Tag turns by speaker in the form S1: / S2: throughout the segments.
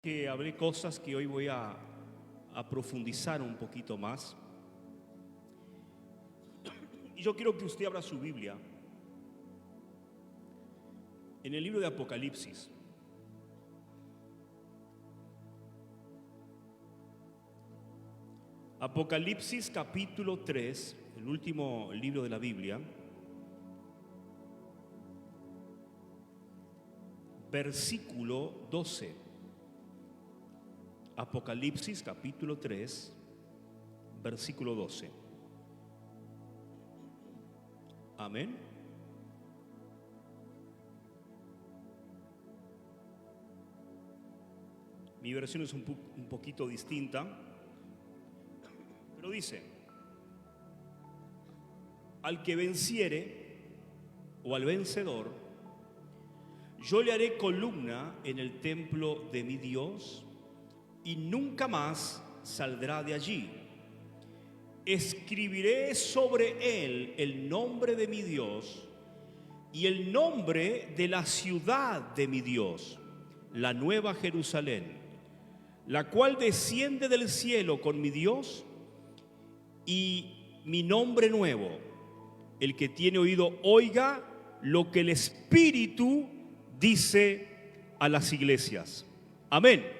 S1: Que hablé cosas que hoy voy a profundizar un poquito más. Y yo quiero que usted abra su Biblia en el libro de Apocalipsis. Apocalipsis capítulo 3, el último libro de la Biblia, versículo 12. Apocalipsis capítulo 3, versículo 12. Amén. Mi versión es un poquito distinta, pero dice: al que venciere, o al vencedor, yo le haré columna en el templo de mi Dios, y nunca más saldrá de allí. Escribiré sobre él el nombre de mi Dios y el nombre de la ciudad de mi Dios, la nueva Jerusalén, la cual desciende del cielo con mi Dios, y mi nombre nuevo. El que tiene oído, oiga lo que el Espíritu dice a las iglesias. Amén.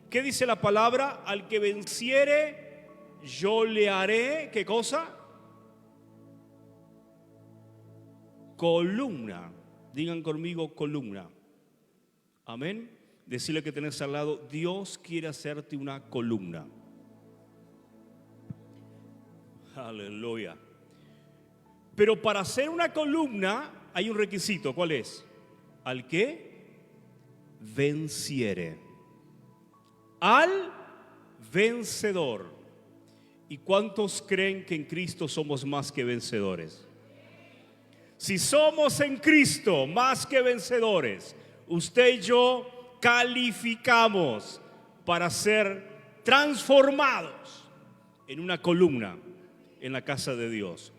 S1: ¿Qué dice la palabra? Al que venciere, yo le haré, ¿qué cosa? Columna. Digan conmigo, columna. Amén. Decirle que tenés al lado: Dios quiere hacerte una columna. Aleluya. Pero para hacer una columna hay un requisito. ¿Cuál es? Al que venciere. Al vencedor. ¿Y cuántos creen que en Cristo somos más que vencedores? Si somos en Cristo más que vencedores, usted y yo calificamos para ser transformados en una columna en la casa de Dios.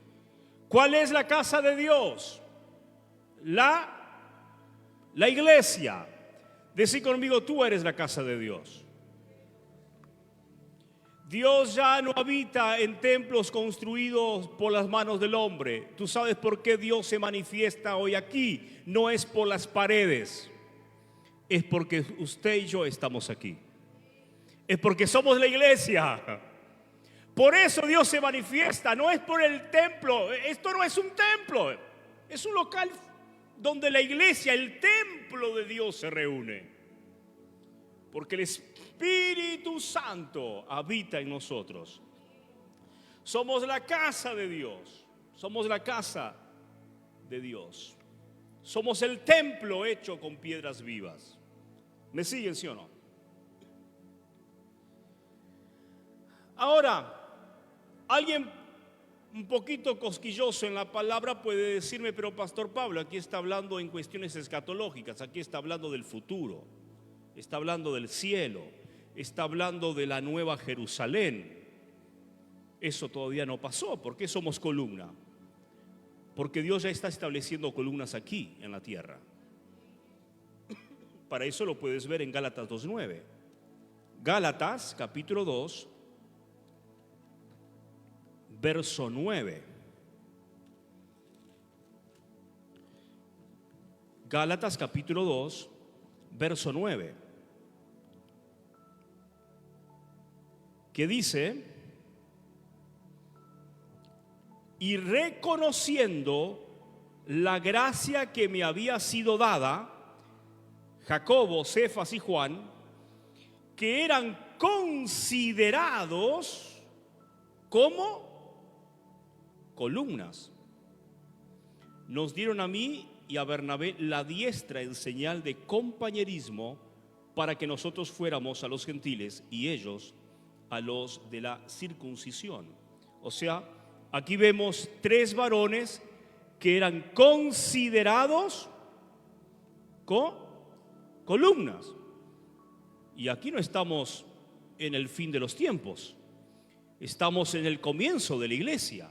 S1: ¿Cuál es la casa de Dios? La iglesia. Decí conmigo: tú eres la casa de Dios. Dios ya no habita en templos construidos por las manos del hombre. Tú sabes por qué Dios se manifiesta hoy aquí. No es por las paredes, es porque usted y yo estamos aquí. Es porque somos la iglesia. Por eso Dios se manifiesta, no es por el templo. Esto no es un templo, es un local donde la iglesia, el templo de Dios, se reúne. Porque el Espíritu Santo habita en nosotros. Somos la casa de Dios. Somos la casa de Dios. Somos el templo hecho con piedras vivas. ¿Me siguen, sí o no? Ahora, alguien un poquito cosquilloso en la palabra puede decirme: pero Pastor Pablo, aquí está hablando en cuestiones escatológicas, aquí está hablando del futuro, está hablando del cielo, está hablando de la nueva Jerusalén. Eso todavía no pasó. ¿Por qué somos columna? Porque Dios ya está estableciendo columnas aquí en la tierra. Para eso lo puedes ver en Gálatas 2:9. Gálatas capítulo 2, verso 9. Gálatas capítulo 2, verso 9. Que dice: y reconociendo la gracia que me había sido dada, Jacobo, Cefas y Juan, que eran considerados como columnas, nos dieron a mí y a Bernabé la diestra en señal de compañerismo, para que nosotros fuéramos a los gentiles y ellos a los de la circuncisión. O sea, aquí vemos tres varones que eran considerados columnas. Y aquí no estamos en el fin de los tiempos, estamos en el comienzo de la iglesia.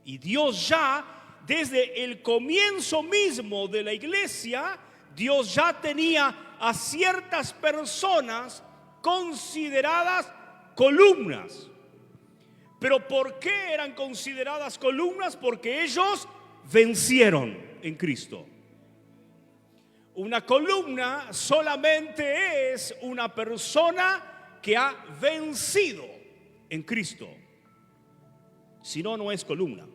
S1: Y Dios ya desde el comienzo mismo de la iglesia Dios ya tenía a ciertas personas consideradas columnas. ¿Pero por qué eran consideradas columnas? Porque ellos vencieron en Cristo. Una columna solamente es una persona que ha vencido en Cristo. Si no, no es columna.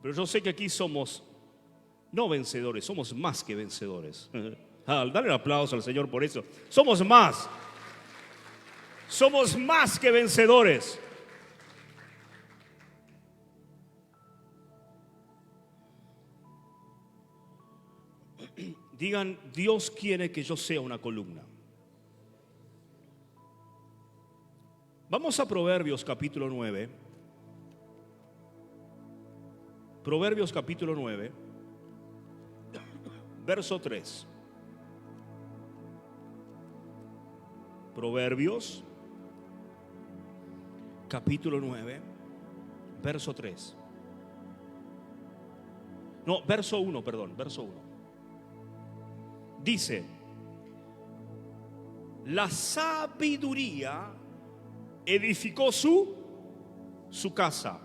S1: Pero yo sé que aquí somos no vencedores, somos más que vencedores. Dale un aplauso al Señor por eso. Somos más que vencedores. Digan, Dios quiere que yo sea una columna. Vamos a Proverbios capítulo 9. Proverbios capítulo 9, verso 3. Proverbios capítulo 9, verso 3. No, verso 1, perdón, verso 1. Dice: la sabiduría edificó su casa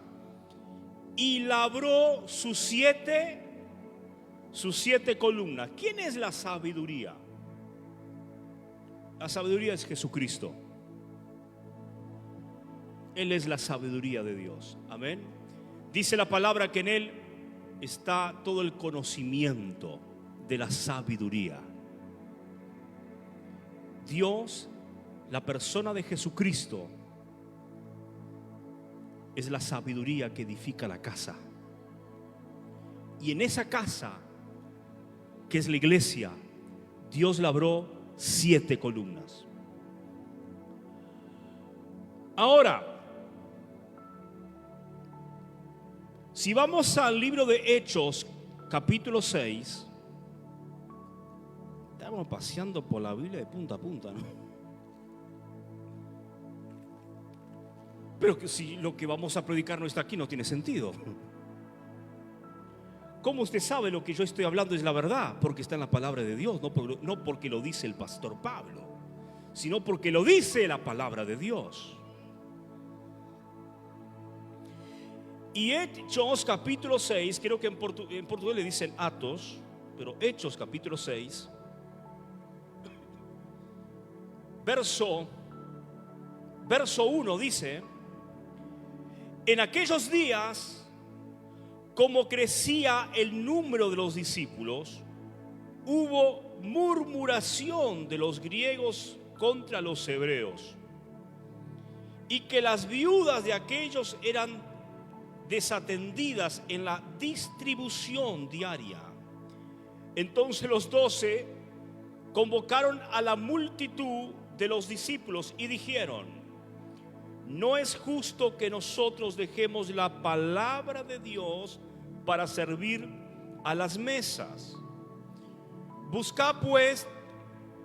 S1: y labró sus siete columnas. ¿Quién es la sabiduría? La sabiduría es Jesucristo. Él es la sabiduría de Dios. Amén. Dice la palabra que en Él está todo el conocimiento de la sabiduría. Dios, la persona de Jesucristo, es la sabiduría que edifica la casa. Y en esa casa, que es la iglesia, Dios labró 7 columnas. Ahora, si vamos al libro de Hechos, capítulo 6, estamos paseando por la Biblia de punta a punta, ¿no? Pero que si lo que vamos a predicar no está aquí, no tiene sentido. ¿Cómo usted sabe lo que yo estoy hablando es la verdad? Porque está en la palabra de Dios, no porque lo dice el pastor Pablo, sino porque lo dice la palabra de Dios. Y Hechos capítulo 6, creo que en portugués le dicen Atos, pero Hechos capítulo 6, verso 1 dice: en aquellos días, como crecía el número de los discípulos, hubo murmuración de los griegos contra los hebreos, y que las viudas de aquellos eran desatendidas en la distribución diaria. Entonces los 12 convocaron a la multitud de los discípulos y dijeron: no es justo que nosotros dejemos la palabra de Dios para servir a las mesas. Buscad pues,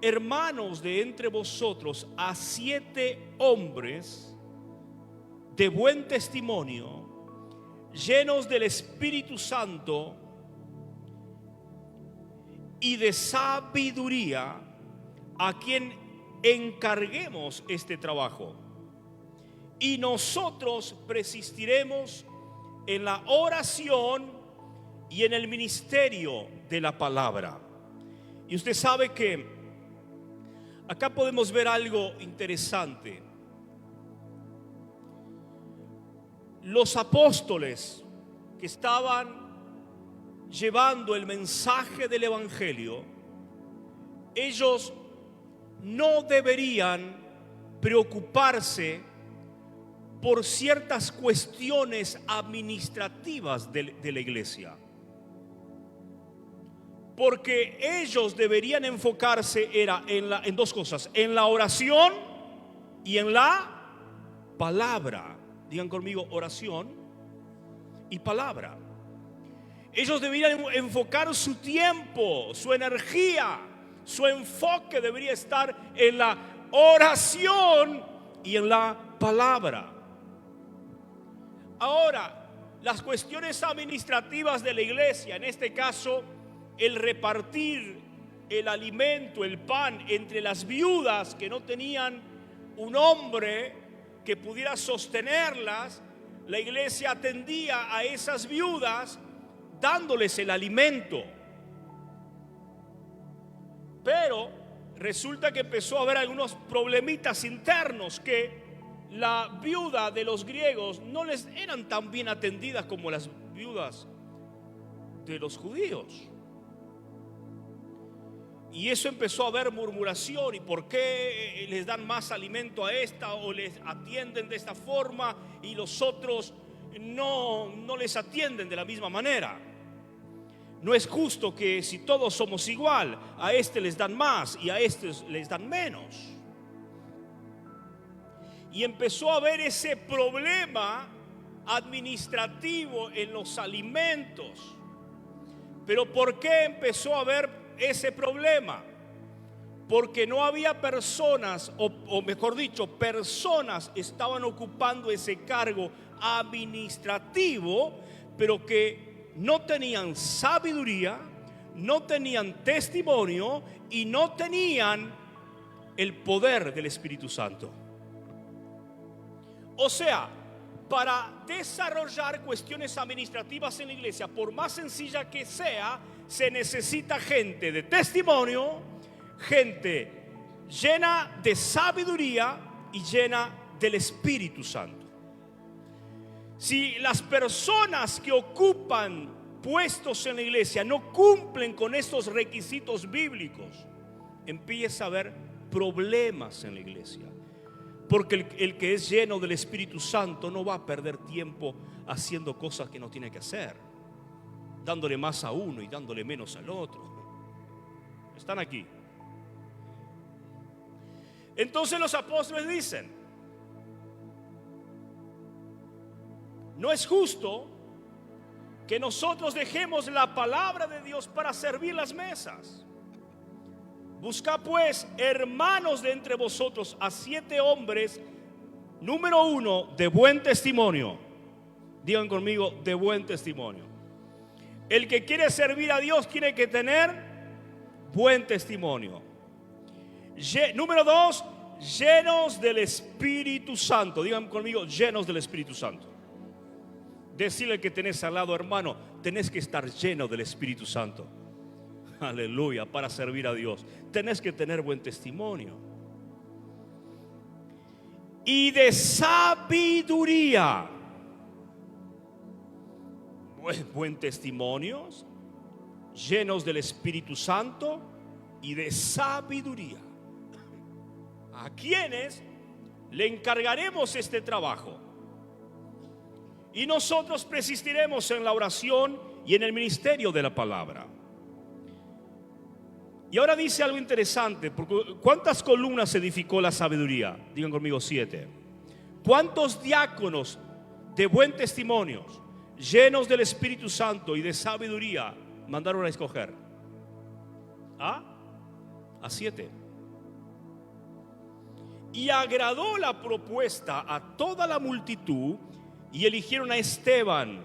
S1: hermanos, de entre vosotros a 7 hombres de buen testimonio, llenos del Espíritu Santo y de sabiduría, a quien encarguemos este trabajo. Y nosotros persistiremos en la oración y en el ministerio de la palabra. Y usted sabe que acá podemos ver algo interesante. Los apóstoles que estaban llevando el mensaje del evangelio, ellos no deberían preocuparse por ciertas cuestiones administrativas de la iglesia, porque ellos deberían enfocarse en 2 cosas: en la oración y en la palabra. Digan conmigo: oración y palabra. Ellos deberían enfocar su tiempo, su energía, su enfoque debería estar en la oración y en la palabra. Ahora, las cuestiones administrativas de la iglesia, en este caso el repartir el alimento, el pan, entre las viudas que no tenían un hombre que pudiera sostenerlas, la iglesia atendía a esas viudas dándoles el alimento. Pero resulta que empezó a haber algunos problemitas internos, que la viuda de los griegos no les eran tan bien atendidas como las viudas de los judíos. Y eso empezó a haber murmuración. ¿Y por qué les dan más alimento a esta o les atienden de esta forma y los otros no les atienden de la misma manera? No es justo que si todos somos igual, a este les dan más y a estos les dan menos. Y empezó a haber ese problema administrativo en los alimentos. Pero ¿por qué empezó a haber ese problema? Porque no había personas, o mejor dicho, personas estaban ocupando ese cargo administrativo, pero que no tenían sabiduría, no tenían testimonio y no tenían el poder del Espíritu Santo. O sea, para desarrollar cuestiones administrativas en la iglesia, por más sencilla que sea, se necesita gente de testimonio, gente llena de sabiduría y llena del Espíritu Santo. Si las personas que ocupan puestos en la iglesia no cumplen con estos requisitos bíblicos, empieza a haber problemas en la iglesia. Porque el que es lleno del Espíritu Santo no va a perder tiempo haciendo cosas que no tiene que hacer, dándole más a uno y dándole menos al otro. ¿Están aquí? Entonces los apóstoles dicen: no es justo que nosotros dejemos la palabra de Dios para servir las mesas. Buscad pues, hermanos, de entre vosotros a 7 hombres, número 1, de buen testimonio. Digan conmigo, de buen testimonio. El que quiere servir a Dios tiene que tener buen testimonio. Número 2, llenos del Espíritu Santo. Digan conmigo, llenos del Espíritu Santo. Decirle que tenés al lado, hermano, tenés que estar lleno del Espíritu Santo. Aleluya, para servir a Dios. Tenés que tener buen testimonio. Y de sabiduría. Buen testimonio, llenos del Espíritu Santo y de sabiduría. ¿A quiénes le encargaremos este trabajo? Y nosotros persistiremos en la oración y en el ministerio de la palabra. Y ahora dice algo interesante, porque ¿cuántas columnas edificó la sabiduría? Digan conmigo, 7. ¿Cuántos diáconos de buen testimonio, llenos del Espíritu Santo y de sabiduría, mandaron a escoger? A 7. Y agradó la propuesta a toda la multitud, y eligieron a Esteban,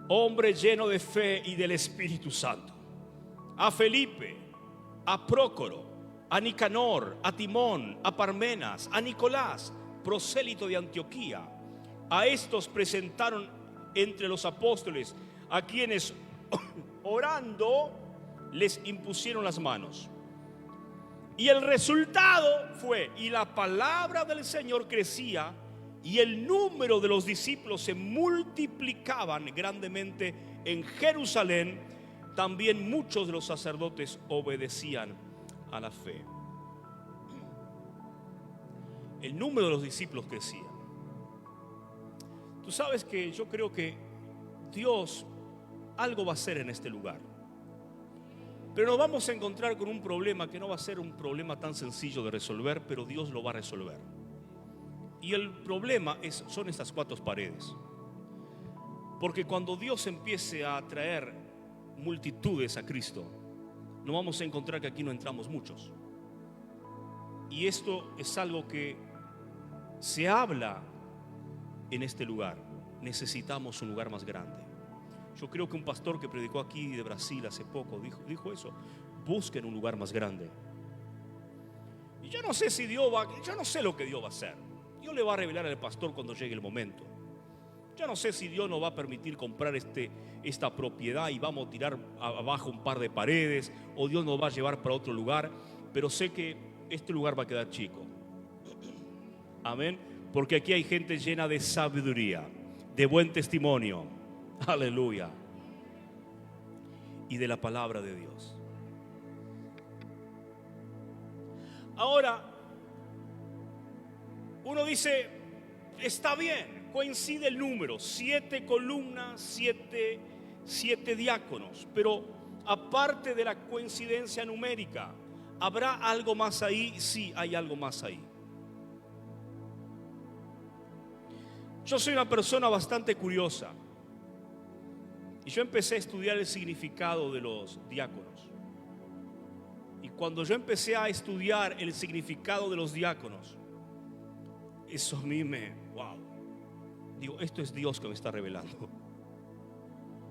S1: hombre lleno de fe y del Espíritu Santo, a Felipe, a Prócoro, a Nicanor, a Timón, a Parmenas, a Nicolás, prosélito de Antioquía. A estos presentaron entre los apóstoles, a quienes orando les impusieron las manos. Y el resultado fue, y la palabra del Señor crecía, y el número de los discípulos se multiplicaban grandemente en Jerusalén. También muchos de los sacerdotes obedecían a la fe. El número de los discípulos crecía. Tú sabes que yo creo que Dios algo va a hacer en este lugar. Pero nos vamos a encontrar con un problema que no va a ser un problema tan sencillo de resolver, pero Dios lo va a resolver. Y el problema son estas 4 paredes. Porque cuando Dios empiece a atraer multitudes a Cristo, nos vamos a encontrar que aquí no entramos muchos. Y esto es algo que se habla en este lugar. Necesitamos un lugar más grande. Yo creo que un pastor que predicó aquí de Brasil hace poco dijo eso: busquen un lugar más grande. Y yo no sé si yo no sé lo que Dios va a hacer. Dios le va a revelar al pastor cuando llegue el momento. Yo no sé si Dios nos va a permitir comprar esta propiedad y vamos a tirar abajo un par de paredes, o Dios nos va a llevar para otro lugar, pero sé que este lugar va a quedar chico. Amén. Porque aquí hay gente llena de sabiduría, de buen testimonio, aleluya, y de la palabra de Dios. Ahora, uno dice, está bien, coincide el número, 7 columnas, 7 diáconos, pero aparte de la coincidencia numérica, ¿habrá algo más ahí? Sí, hay algo más ahí. Yo soy una persona bastante curiosa y yo empecé a estudiar el significado de los diáconos. Y cuando yo empecé a estudiar el significado de los diáconos, eso a mí wow. Digo, esto es Dios que me está revelando.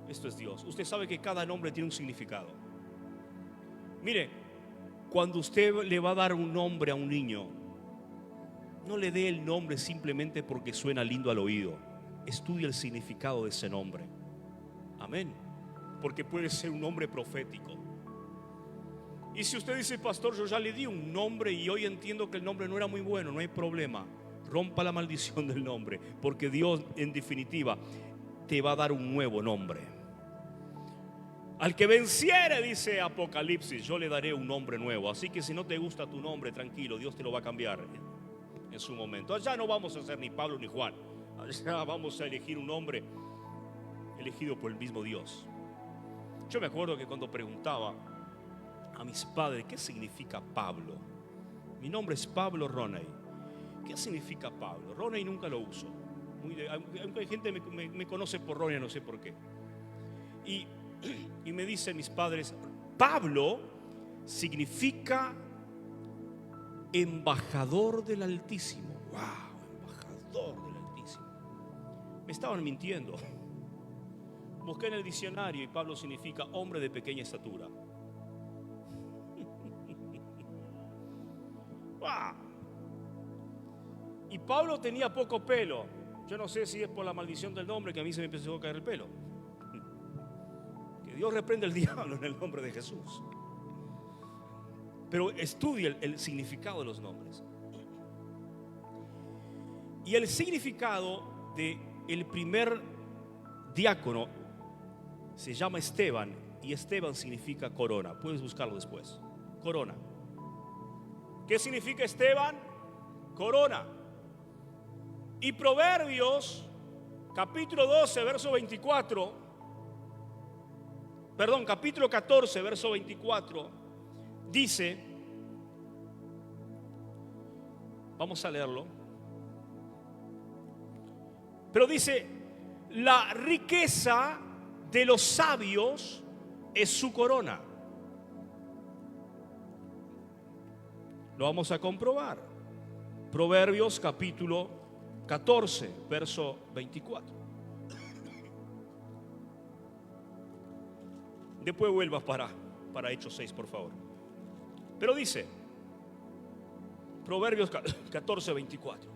S1: Esto es Dios. Usted sabe que cada nombre tiene un significado. Mire, cuando usted le va a dar un nombre a un niño, no le dé el nombre simplemente porque suena lindo al oído. Estudie el significado de ese nombre. Amén. Porque puede ser un nombre profético. Y si usted dice, pastor, yo ya le di un nombre y hoy entiendo que el nombre no era muy bueno, no hay problema. Rompa la maldición del nombre, porque Dios en definitiva te va a dar un nuevo nombre. Al que venciere, dice Apocalipsis, yo le daré un nombre nuevo. Así que si no te gusta tu nombre, tranquilo, Dios te lo va a cambiar en su momento. Allá no vamos a ser ni Pablo ni Juan. Allá vamos a elegir un nombre elegido por el mismo Dios. Yo me acuerdo que cuando preguntaba a mis padres, ¿qué significa Pablo? Mi nombre es Pablo Roney. ¿Qué significa Pablo? Roney nunca lo uso. Hay gente que me conoce por Roney, no sé por qué. Y me dicen mis padres, Pablo significa embajador del Altísimo. ¡Wow! Embajador del Altísimo. Me estaban mintiendo. Busqué en el diccionario y Pablo significa hombre de pequeña estatura. ¡Wow! Y Pablo tenía poco pelo. Yo no sé si es por la maldición del nombre que a mí se me empezó a caer el pelo. Que Dios reprende al diablo en el nombre de Jesús. Pero estudie el significado de los nombres. Y el significado del primer diácono se llama Esteban, y Esteban significa corona. Puedes buscarlo después. Corona. ¿Qué significa Esteban? Corona. Y Proverbios, capítulo 12, verso 24, perdón, capítulo 14, verso 24, dice, vamos a leerlo, pero dice, la riqueza de los sabios es su corona. Lo vamos a comprobar. Proverbios capítulo 14, verso 24. Después vuelvas para Hechos 6, por favor. Pero dice, Proverbios 14, 24.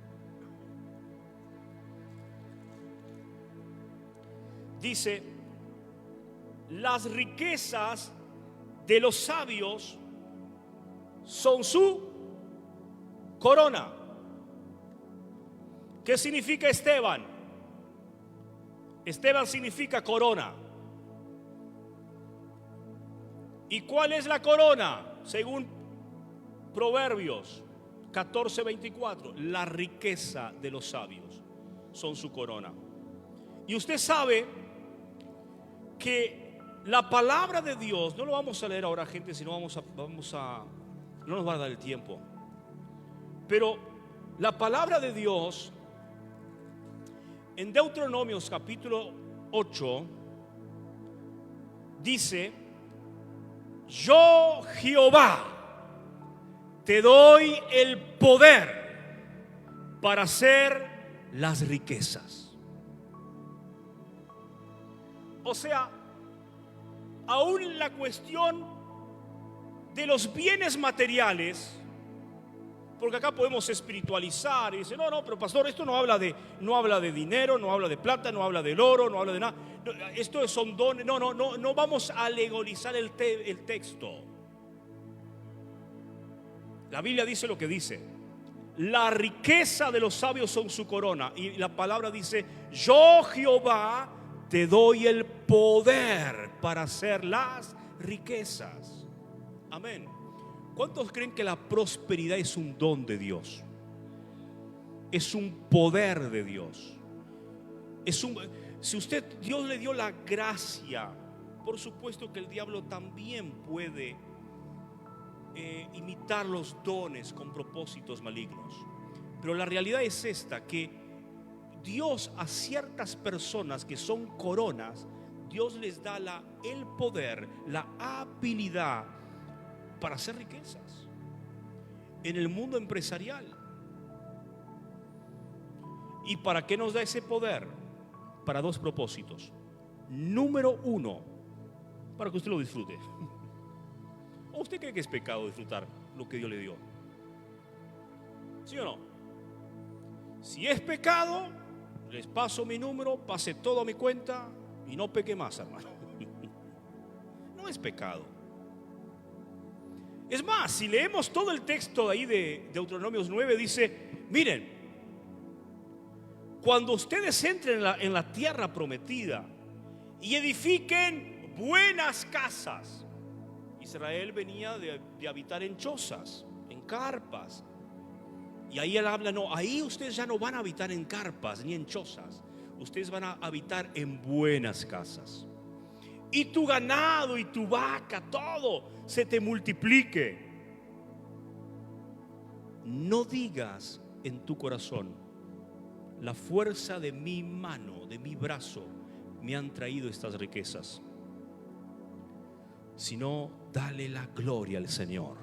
S1: Dice, las riquezas de los sabios son su corona. ¿Qué significa Esteban? Esteban significa corona. ¿Y cuál es la corona? Según Proverbios 14:24, la riqueza de los sabios son su corona. Y usted sabe que la palabra de Dios, no lo vamos a leer ahora, gente, sino no nos va a dar el tiempo. Pero la palabra de Dios en Deuteronomios capítulo 8 dice, yo Jehová te doy el poder para hacer las riquezas. O sea, aún la cuestión de los bienes materiales, porque acá podemos espiritualizar y decir, no, pero pastor, esto no habla de dinero, no habla de plata, no habla del oro, no habla de nada. No, esto son dones. No vamos a legalizar el texto. La Biblia dice lo que dice. La riqueza de los sabios son su corona. Y la palabra dice, yo Jehová te doy el poder para hacer las riquezas. Amén. ¿Cuántos creen que la prosperidad es un don de Dios? Es un poder de Dios. Si Dios le dio la gracia, por supuesto que el diablo también puede imitar los dones con propósitos malignos. Pero la realidad es esta, que Dios a ciertas personas que son coronas, Dios les da el poder, la habilidad para hacer riquezas en el mundo empresarial. ¿Y para qué nos da ese poder? Para dos propósitos. Número uno, para que usted lo disfrute. ¿O usted cree que es pecado disfrutar lo que Dios le dio? ¿Sí o no? Si es pecado, les paso mi número, pase todo a mi cuenta y no peque más, hermano. No es pecado. Es más, si leemos todo el texto de ahí de Deuteronomios 9, dice, miren, cuando ustedes entren en la tierra prometida y edifiquen buenas casas. Israel venía de habitar en chozas, en carpas. Y ahí él habla, no, ahí ustedes ya no van a habitar en carpas ni en chozas. Ustedes van a habitar en buenas casas. Y tu ganado y tu vaca, todo se te multiplique. No digas en tu corazón, la fuerza de mi mano, de mi brazo, me han traído estas riquezas. Sino, dale la gloria al Señor.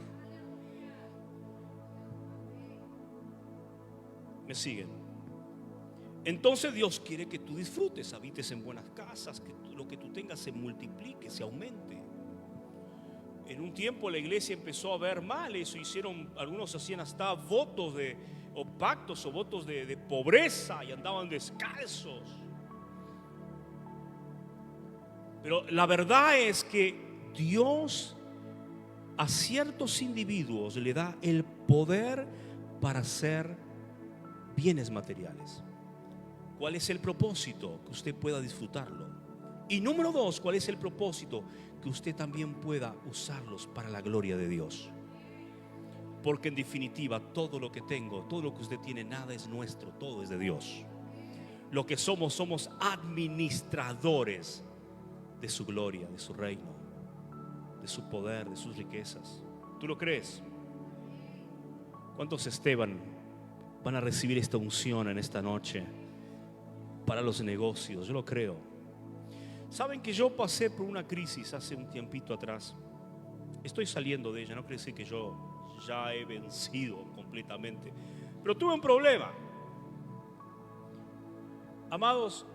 S1: ¿Me siguen? Entonces Dios quiere que tú disfrutes, habites en buenas casas, que lo que tú tengas se multiplique, se aumente. En un tiempo la iglesia empezó a ver mal eso, algunos hacían hasta votos o pactos o votos de pobreza y andaban descalzos. Pero la verdad es que Dios a ciertos individuos le da el poder para hacer bienes materiales. ¿Cuál es el propósito? Que usted pueda disfrutarlo. Y número dos, ¿cuál es el propósito? Que usted también pueda usarlos para la gloria de Dios. Porque en definitiva, todo lo que tengo, todo lo que usted tiene, nada es nuestro, todo es de Dios. Lo que somos administradores de su gloria, de su reino, de su poder, de sus riquezas. ¿Tú lo crees? ¿Cuántos Esteban van a recibir esta unción en esta noche para los negocios? Yo lo creo. Saben que yo pasé por una crisis hace un tiempito atrás. Estoy saliendo de ella, no quiere decir que yo ya he vencido completamente, pero tuve un problema. Amados,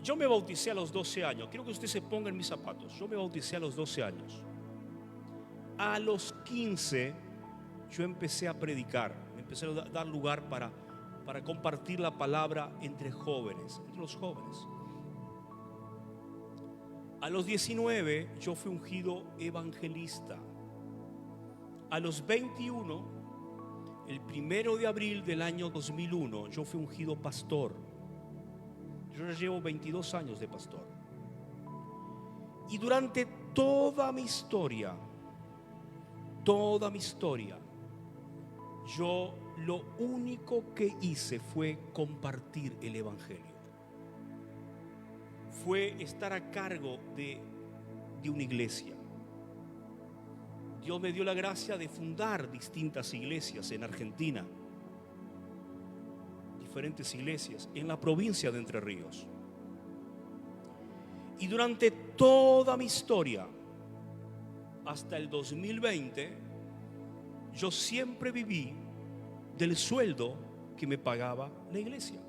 S1: yo me bauticé a los 12 años. Quiero que usted se ponga en mis zapatos. Yo me bauticé a los 12 años. A los 15 yo empecé a predicar. Me empecé a dar lugar para compartir la palabra entre jóvenes, entre los jóvenes. A los 19 yo fui ungido evangelista. A los 21, el 1 de abril del año 2001, yo fui ungido pastor. Yo ya llevo 22 años de pastor. Y durante toda mi historia, yo lo único que hice fue compartir el evangelio. Fue estar a cargo de una iglesia. Dios me dio la gracia de fundar distintas iglesias en Argentina, diferentes iglesias en la provincia de Entre Ríos. Y durante toda mi historia, hasta el 2020, yo siempre viví del sueldo que me pagaba la iglesia.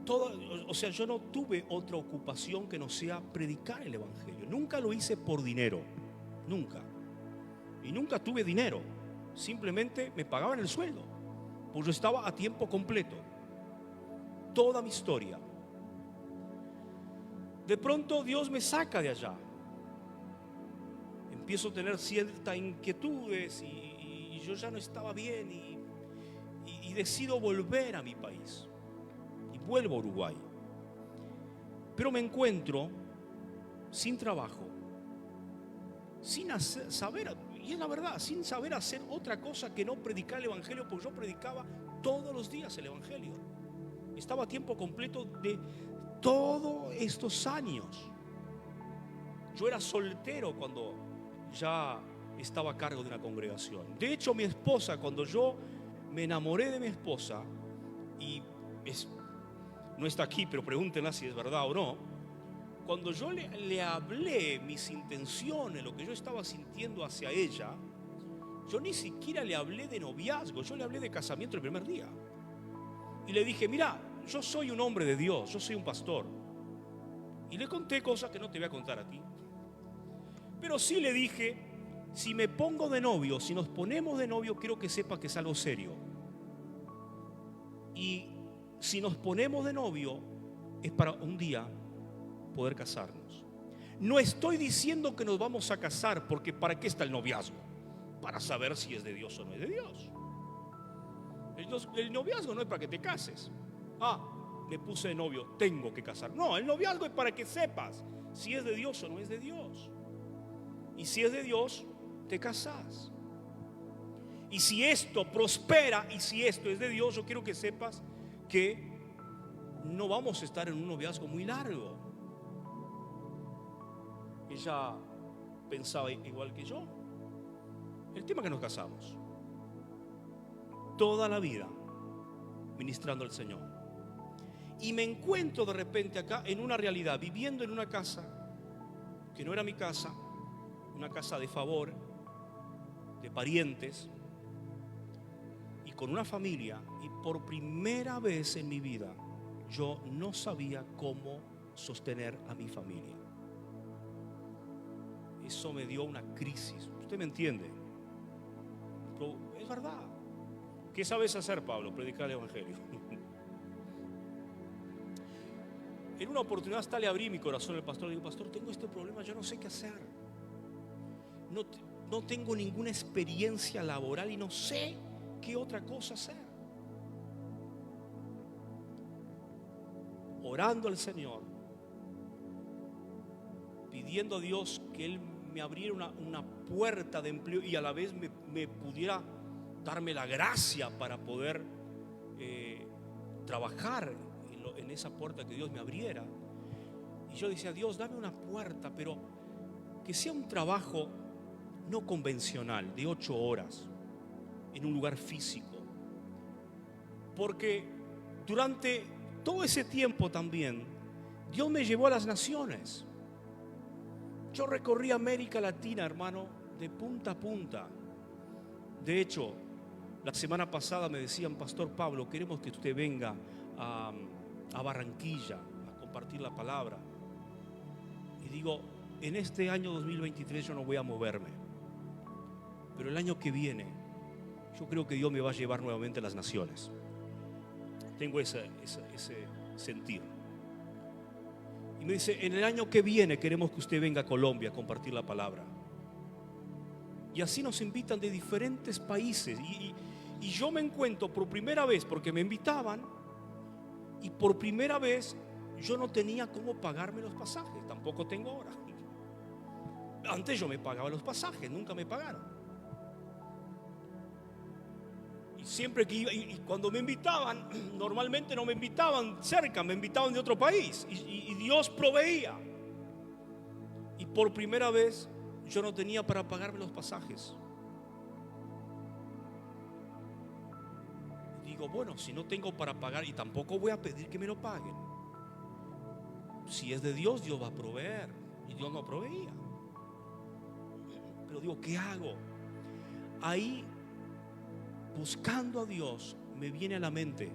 S1: o sea, yo no tuve otra ocupación que no sea predicar el evangelio. Nunca lo hice por dinero, nunca. Y nunca tuve dinero. Simplemente me pagaban el sueldo, pues yo estaba a tiempo completo. Toda mi historia. De pronto Dios me saca de allá. Empiezo a tener ciertas inquietudes y yo ya no estaba bien y decido volver a mi país. Y vuelvo a Uruguay. Pero me encuentro sin trabajo, sin saber, y es la verdad, sin saber hacer otra cosa que no predicar el evangelio, porque yo predicaba todos los días el evangelio. Estaba a tiempo completo de todos estos años. Yo era soltero cuando ya estaba a cargo de una congregación. De hecho, mi esposa, cuando yo me enamoré de mi esposa, y no está aquí, pero pregúntenla si es verdad o no, cuando yo le hablé mis intenciones, lo que yo estaba sintiendo hacia ella, yo ni siquiera le hablé de noviazgo, yo le hablé de casamiento el primer día. Y le dije, mira, yo soy un hombre de Dios, yo soy un pastor. Y le conté cosas que no te voy a contar a ti. Pero sí le dije, si me pongo de novio, si nos ponemos de novio, quiero que sepa que es algo serio. Y si nos ponemos de novio, es para un día poder casarnos. No estoy diciendo que nos vamos a casar, porque ¿para qué está el noviazgo? Para saber si es de Dios o no es de Dios. El noviazgo no es para que te cases. Me puse de novio, tengo que casar. No, el noviazgo es para que sepas si es de Dios o no es de Dios. Y si es de Dios, te casas. Y si esto prospera y si esto es de Dios, yo quiero que sepas que no vamos a estar en un noviazgo muy largo. Ella pensaba igual que yo. El tema es que nos casamos. Toda la vida ministrando al Señor. Y me encuentro de repente acá en una realidad, viviendo en una casa que no era mi casa, una casa de favor, de parientes, y con una familia. Y por primera vez en mi vida yo no sabía cómo sostener a mi familia. Eso me dio una crisis. ¿Usted me entiende? Pero es verdad. ¿Qué sabes hacer, Pablo? Predicar el evangelio. En una oportunidad hasta le abrí mi corazón al pastor. Le digo, pastor, tengo este problema, yo no sé qué hacer. No tengo ninguna experiencia laboral y no sé qué otra cosa hacer. Orando al Señor, pidiendo a Dios que Él me abriera una puerta de empleo y a la vez me pudiera darme la gracia para poder trabajar en esa puerta que Dios me abriera. Y yo decía, Dios, dame una puerta, pero que sea un trabajo no convencional, de 8 horas, en un lugar físico. Porque durante todo ese tiempo también, Dios me llevó a las naciones. Yo recorrí América Latina, hermano, de punta a punta. De hecho, la semana pasada me decían, Pastor Pablo, queremos que usted venga a Barranquilla a compartir la palabra. Y digo, en este año 2023 yo no voy a moverme, pero el año que viene yo creo que Dios me va a llevar nuevamente a las naciones. Tengo ese sentir. Y me dice, en el año que viene queremos que usted venga a Colombia a compartir la palabra. Y así nos invitan de diferentes países. Y yo me encuentro por primera vez, porque me invitaban, y por primera vez yo no tenía cómo pagarme los pasajes. Tampoco tengo ahora. Antes yo me pagaba los pasajes, nunca me pagaron. Y siempre que iba, y cuando me invitaban, normalmente no me invitaban cerca, me invitaban de otro país. Y Dios proveía. Y por primera vez yo no tenía para pagarme los pasajes. Digo, bueno, si no tengo para pagar, y tampoco voy a pedir que me lo paguen. Si es de Dios, Dios va a proveer. Y Dios no proveía. Pero digo, ¿qué hago? Ahí, buscando a Dios, me viene a la mente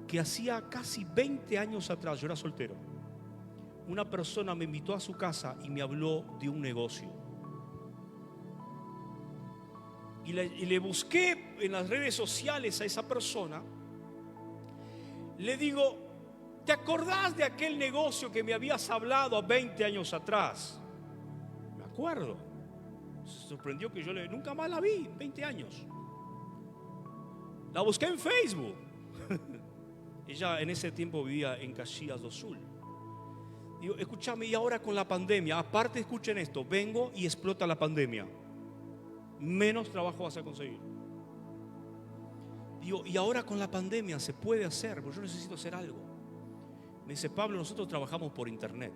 S1: que hacía casi 20 años atrás, yo era soltero, una persona me invitó a su casa y me habló de un negocio. Y le busqué en las redes sociales a esa persona. Le digo: ¿te acordás de aquel negocio que me habías hablado a 20 años atrás? Me acuerdo. Se sorprendió que yo nunca más la vi, 20 años. La busqué en Facebook. Ella en ese tiempo vivía en Caxias do Sul. Digo: escúchame, y ahora con la pandemia, aparte, escuchen esto, vengo y explota la pandemia, menos trabajo vas a conseguir. Digo: y ahora con la pandemia se puede hacer, porque yo necesito hacer algo. Me dice: Pablo, nosotros trabajamos por internet.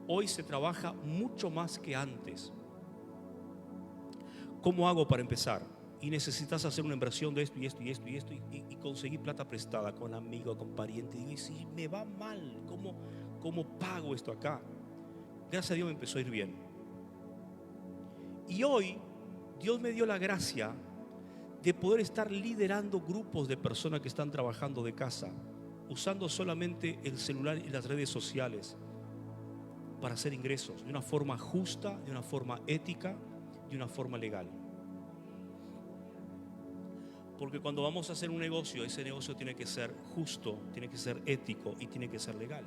S1: Hoy se trabaja mucho más que antes. ¿Cómo hago para empezar? Y necesitas hacer una inversión de esto y esto y esto y esto, y conseguir plata prestada con amigos, con parientes. Y si me va mal, ¿cómo pago esto acá? Gracias a Dios me empezó a ir bien. Y hoy Dios me dio la gracia de poder estar liderando grupos de personas que están trabajando de casa, usando solamente el celular y las redes sociales para hacer ingresos de una forma justa, de una forma ética, de una forma legal. Porque cuando vamos a hacer un negocio, ese negocio tiene que ser justo, tiene que ser ético y tiene que ser legal.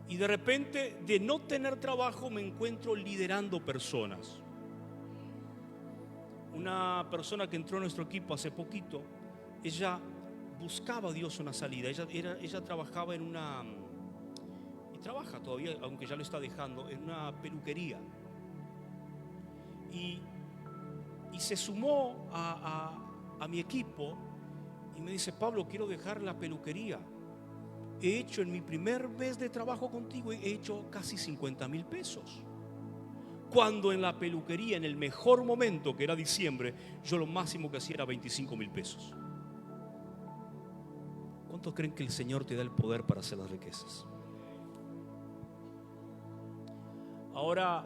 S1: Y de repente, de no tener trabajo, me encuentro liderando personas. Una persona que entró a nuestro equipo hace poquito, ella buscaba a Dios una salida. Ella trabajaba en una, y trabaja todavía, aunque ya lo está dejando, en una peluquería. Y se sumó a mi equipo y me dice: Pablo, quiero dejar la peluquería. He hecho en mi primer mes de trabajo contigo, he hecho casi 50,000 pesos. Cuando en la peluquería, en el mejor momento, que era diciembre, yo lo máximo que hacía era 25,000 pesos. ¿Cuántos creen que el Señor te da el poder para hacer las riquezas? Ahora,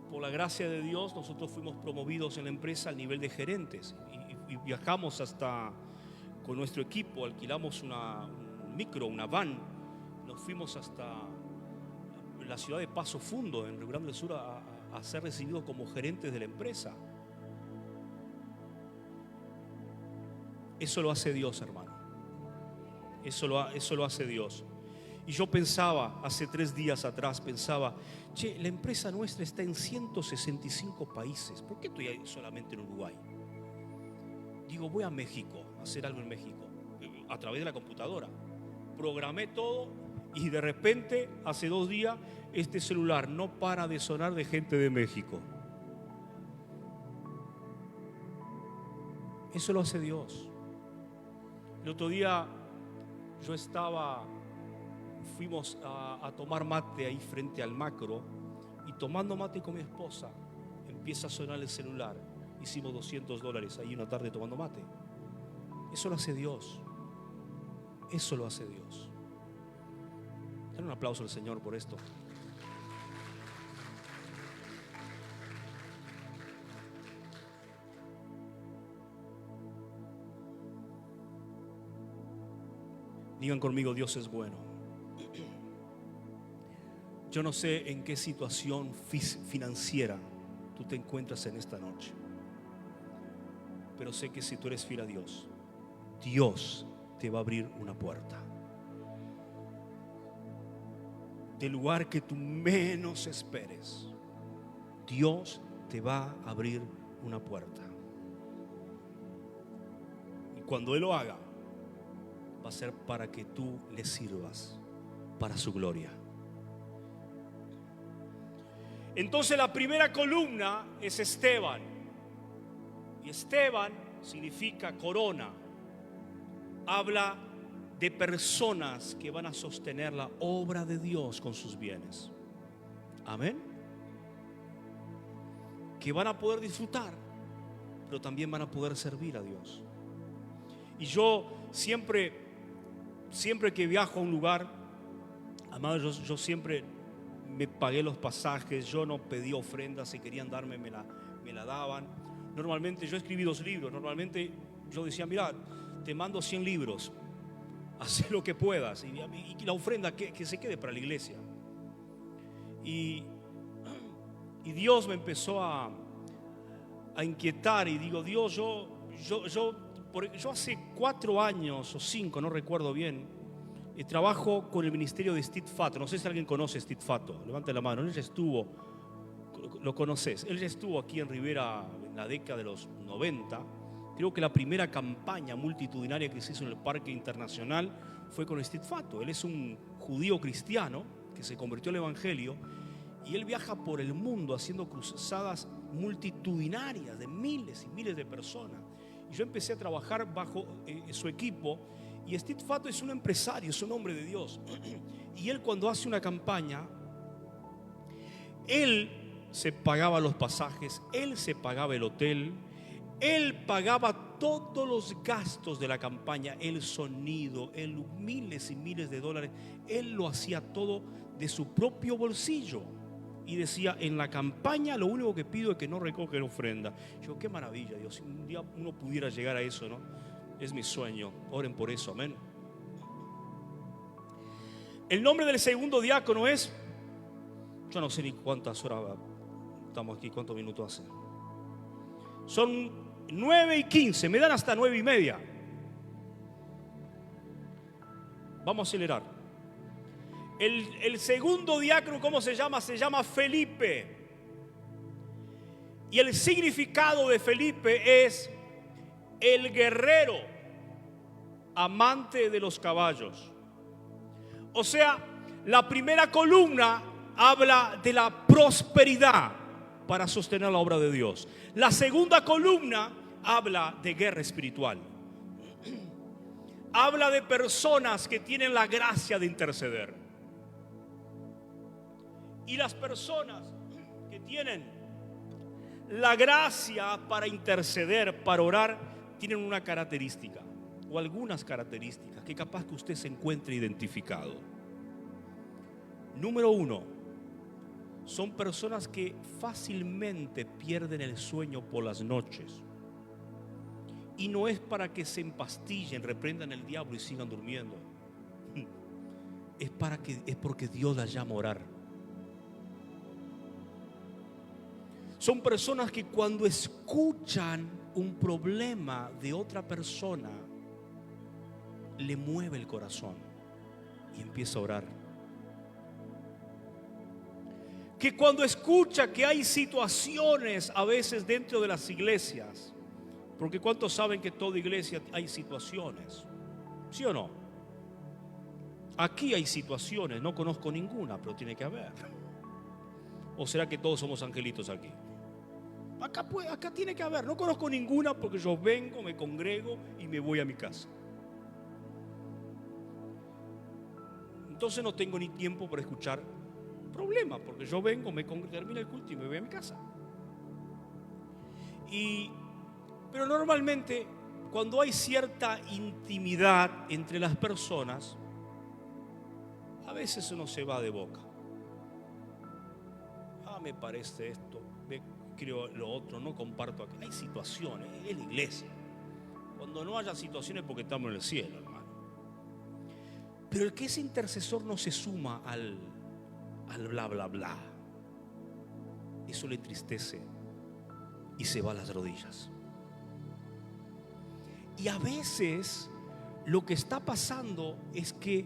S1: por la gracia de Dios, nosotros fuimos promovidos en la empresa al nivel de gerentes y viajamos hasta, con nuestro equipo, alquilamos un micro, una van, nos fuimos hasta la ciudad de Paso Fundo, en Rio Grande del Sur, a ser recibidos como gerentes de la empresa. Eso lo hace Dios, hermano. Eso lo hace Dios. Y yo pensaba, hace 3 días atrás, che, la empresa nuestra está en 165 países. ¿Por qué estoy solamente en Uruguay? Digo, voy a México, a hacer algo en México, a través de la computadora. Programé todo y de repente, hace 2 días, este celular no para de sonar de gente de México. Eso lo hace Dios. El otro día fuimos a tomar mate ahí frente al Macro, y tomando mate con mi esposa empieza a sonar el celular. Hicimos $200 ahí una tarde tomando mate. Eso lo hace Dios. Eso lo hace Dios. Dale un aplauso al Señor por esto. Digan conmigo: Dios es bueno. Yo no sé en qué situación financiera tú te encuentras en esta noche, pero sé que si tú eres fiel a Dios, Dios te va a abrir una puerta. Del lugar que tú menos esperes, Dios te va a abrir una puerta. Y cuando Él lo haga, va a ser para que tú le sirvas para su gloria. Entonces la primera columna es Esteban. Y Esteban significa corona. Habla de personas que van a sostener la obra de Dios con sus bienes. Amén. Que van a poder disfrutar, pero también van a poder servir a Dios. Y yo siempre que viajo a un lugar, amado, yo siempre me pagué los pasajes. Yo no pedí ofrendas. Si querían darme, me la daban. Normalmente yo escribí 2 libros. Normalmente yo decía, mira, te mando 100 libros, haz lo que puedas, y la ofrenda que se quede para la iglesia. Y Dios me empezó a inquietar, y digo, Dios, yo hace 4 años o 5, no recuerdo bien, trabajo con el ministerio de Steve Fatto. No sé si alguien conoce a Steve Fatto, levante la mano. Él ya estuvo, lo conoces, él ya estuvo aquí en Rivera en la década de los 90. Creo que la primera campaña multitudinaria que se hizo en el Parque Internacional fue con Steve Fatto. Él es un judío cristiano que se convirtió al evangelio, y él viaja por el mundo haciendo cruzadas multitudinarias de miles y miles de personas. Y yo empecé a trabajar bajo su equipo. Y Steve Fatto es un empresario, es un hombre de Dios. Y él, cuando hace una campaña, él se pagaba los pasajes, él se pagaba el hotel, él pagaba todos los gastos de la campaña, el sonido, miles y miles de dólares. Él lo hacía todo de su propio bolsillo. Y decía, en la campaña lo único que pido es que no recogen ofrenda. Yo, qué maravilla, Dios, si un día uno pudiera llegar a eso, ¿no? Es mi sueño, oren por eso, amén. El nombre del segundo diácono es, yo no sé ni cuántas horas estamos aquí, cuántos minutos hace. Son 9:15, me dan hasta 9:30. Vamos a acelerar. El segundo diácono, ¿cómo se llama? Se llama Felipe. Y el significado de Felipe es el guerrero amante de los caballos. O sea, la primera columna habla de la prosperidad para sostener la obra de Dios. La segunda columna habla de guerra espiritual. Habla de personas que tienen la gracia de interceder. Y las personas que tienen la gracia para interceder, para orar, tienen una característica o algunas características que capaz que usted se encuentre identificado. Número 1, son personas que fácilmente pierden el sueño por las noches. Y no es para que se empastillen, reprendan el diablo y sigan durmiendo. Es porque Dios las llama a orar. Son personas que cuando escuchan un problema de otra persona, le mueve el corazón y empieza a orar. Que cuando escucha que hay situaciones a veces dentro de las iglesias, porque ¿cuántos saben que toda iglesia hay situaciones? ¿Sí o no? Aquí hay situaciones, no conozco ninguna, pero tiene que haber. ¿O será que todos somos angelitos aquí? Acá tiene que haber, no conozco ninguna porque yo vengo, me congrego y me voy a mi casa. Entonces no tengo ni tiempo para escuchar problemas, porque yo vengo, termina el culto y me voy a mi casa. Pero normalmente cuando hay cierta intimidad entre las personas, a veces uno se va de boca. Me parece esto, creo lo otro, no comparto aquí. Hay situaciones, es la iglesia. Cuando no haya situaciones porque estamos en el cielo, hermano. Pero el que es intercesor no se suma al bla bla bla. Eso le entristece y se va a las rodillas. Y a veces lo que está pasando es que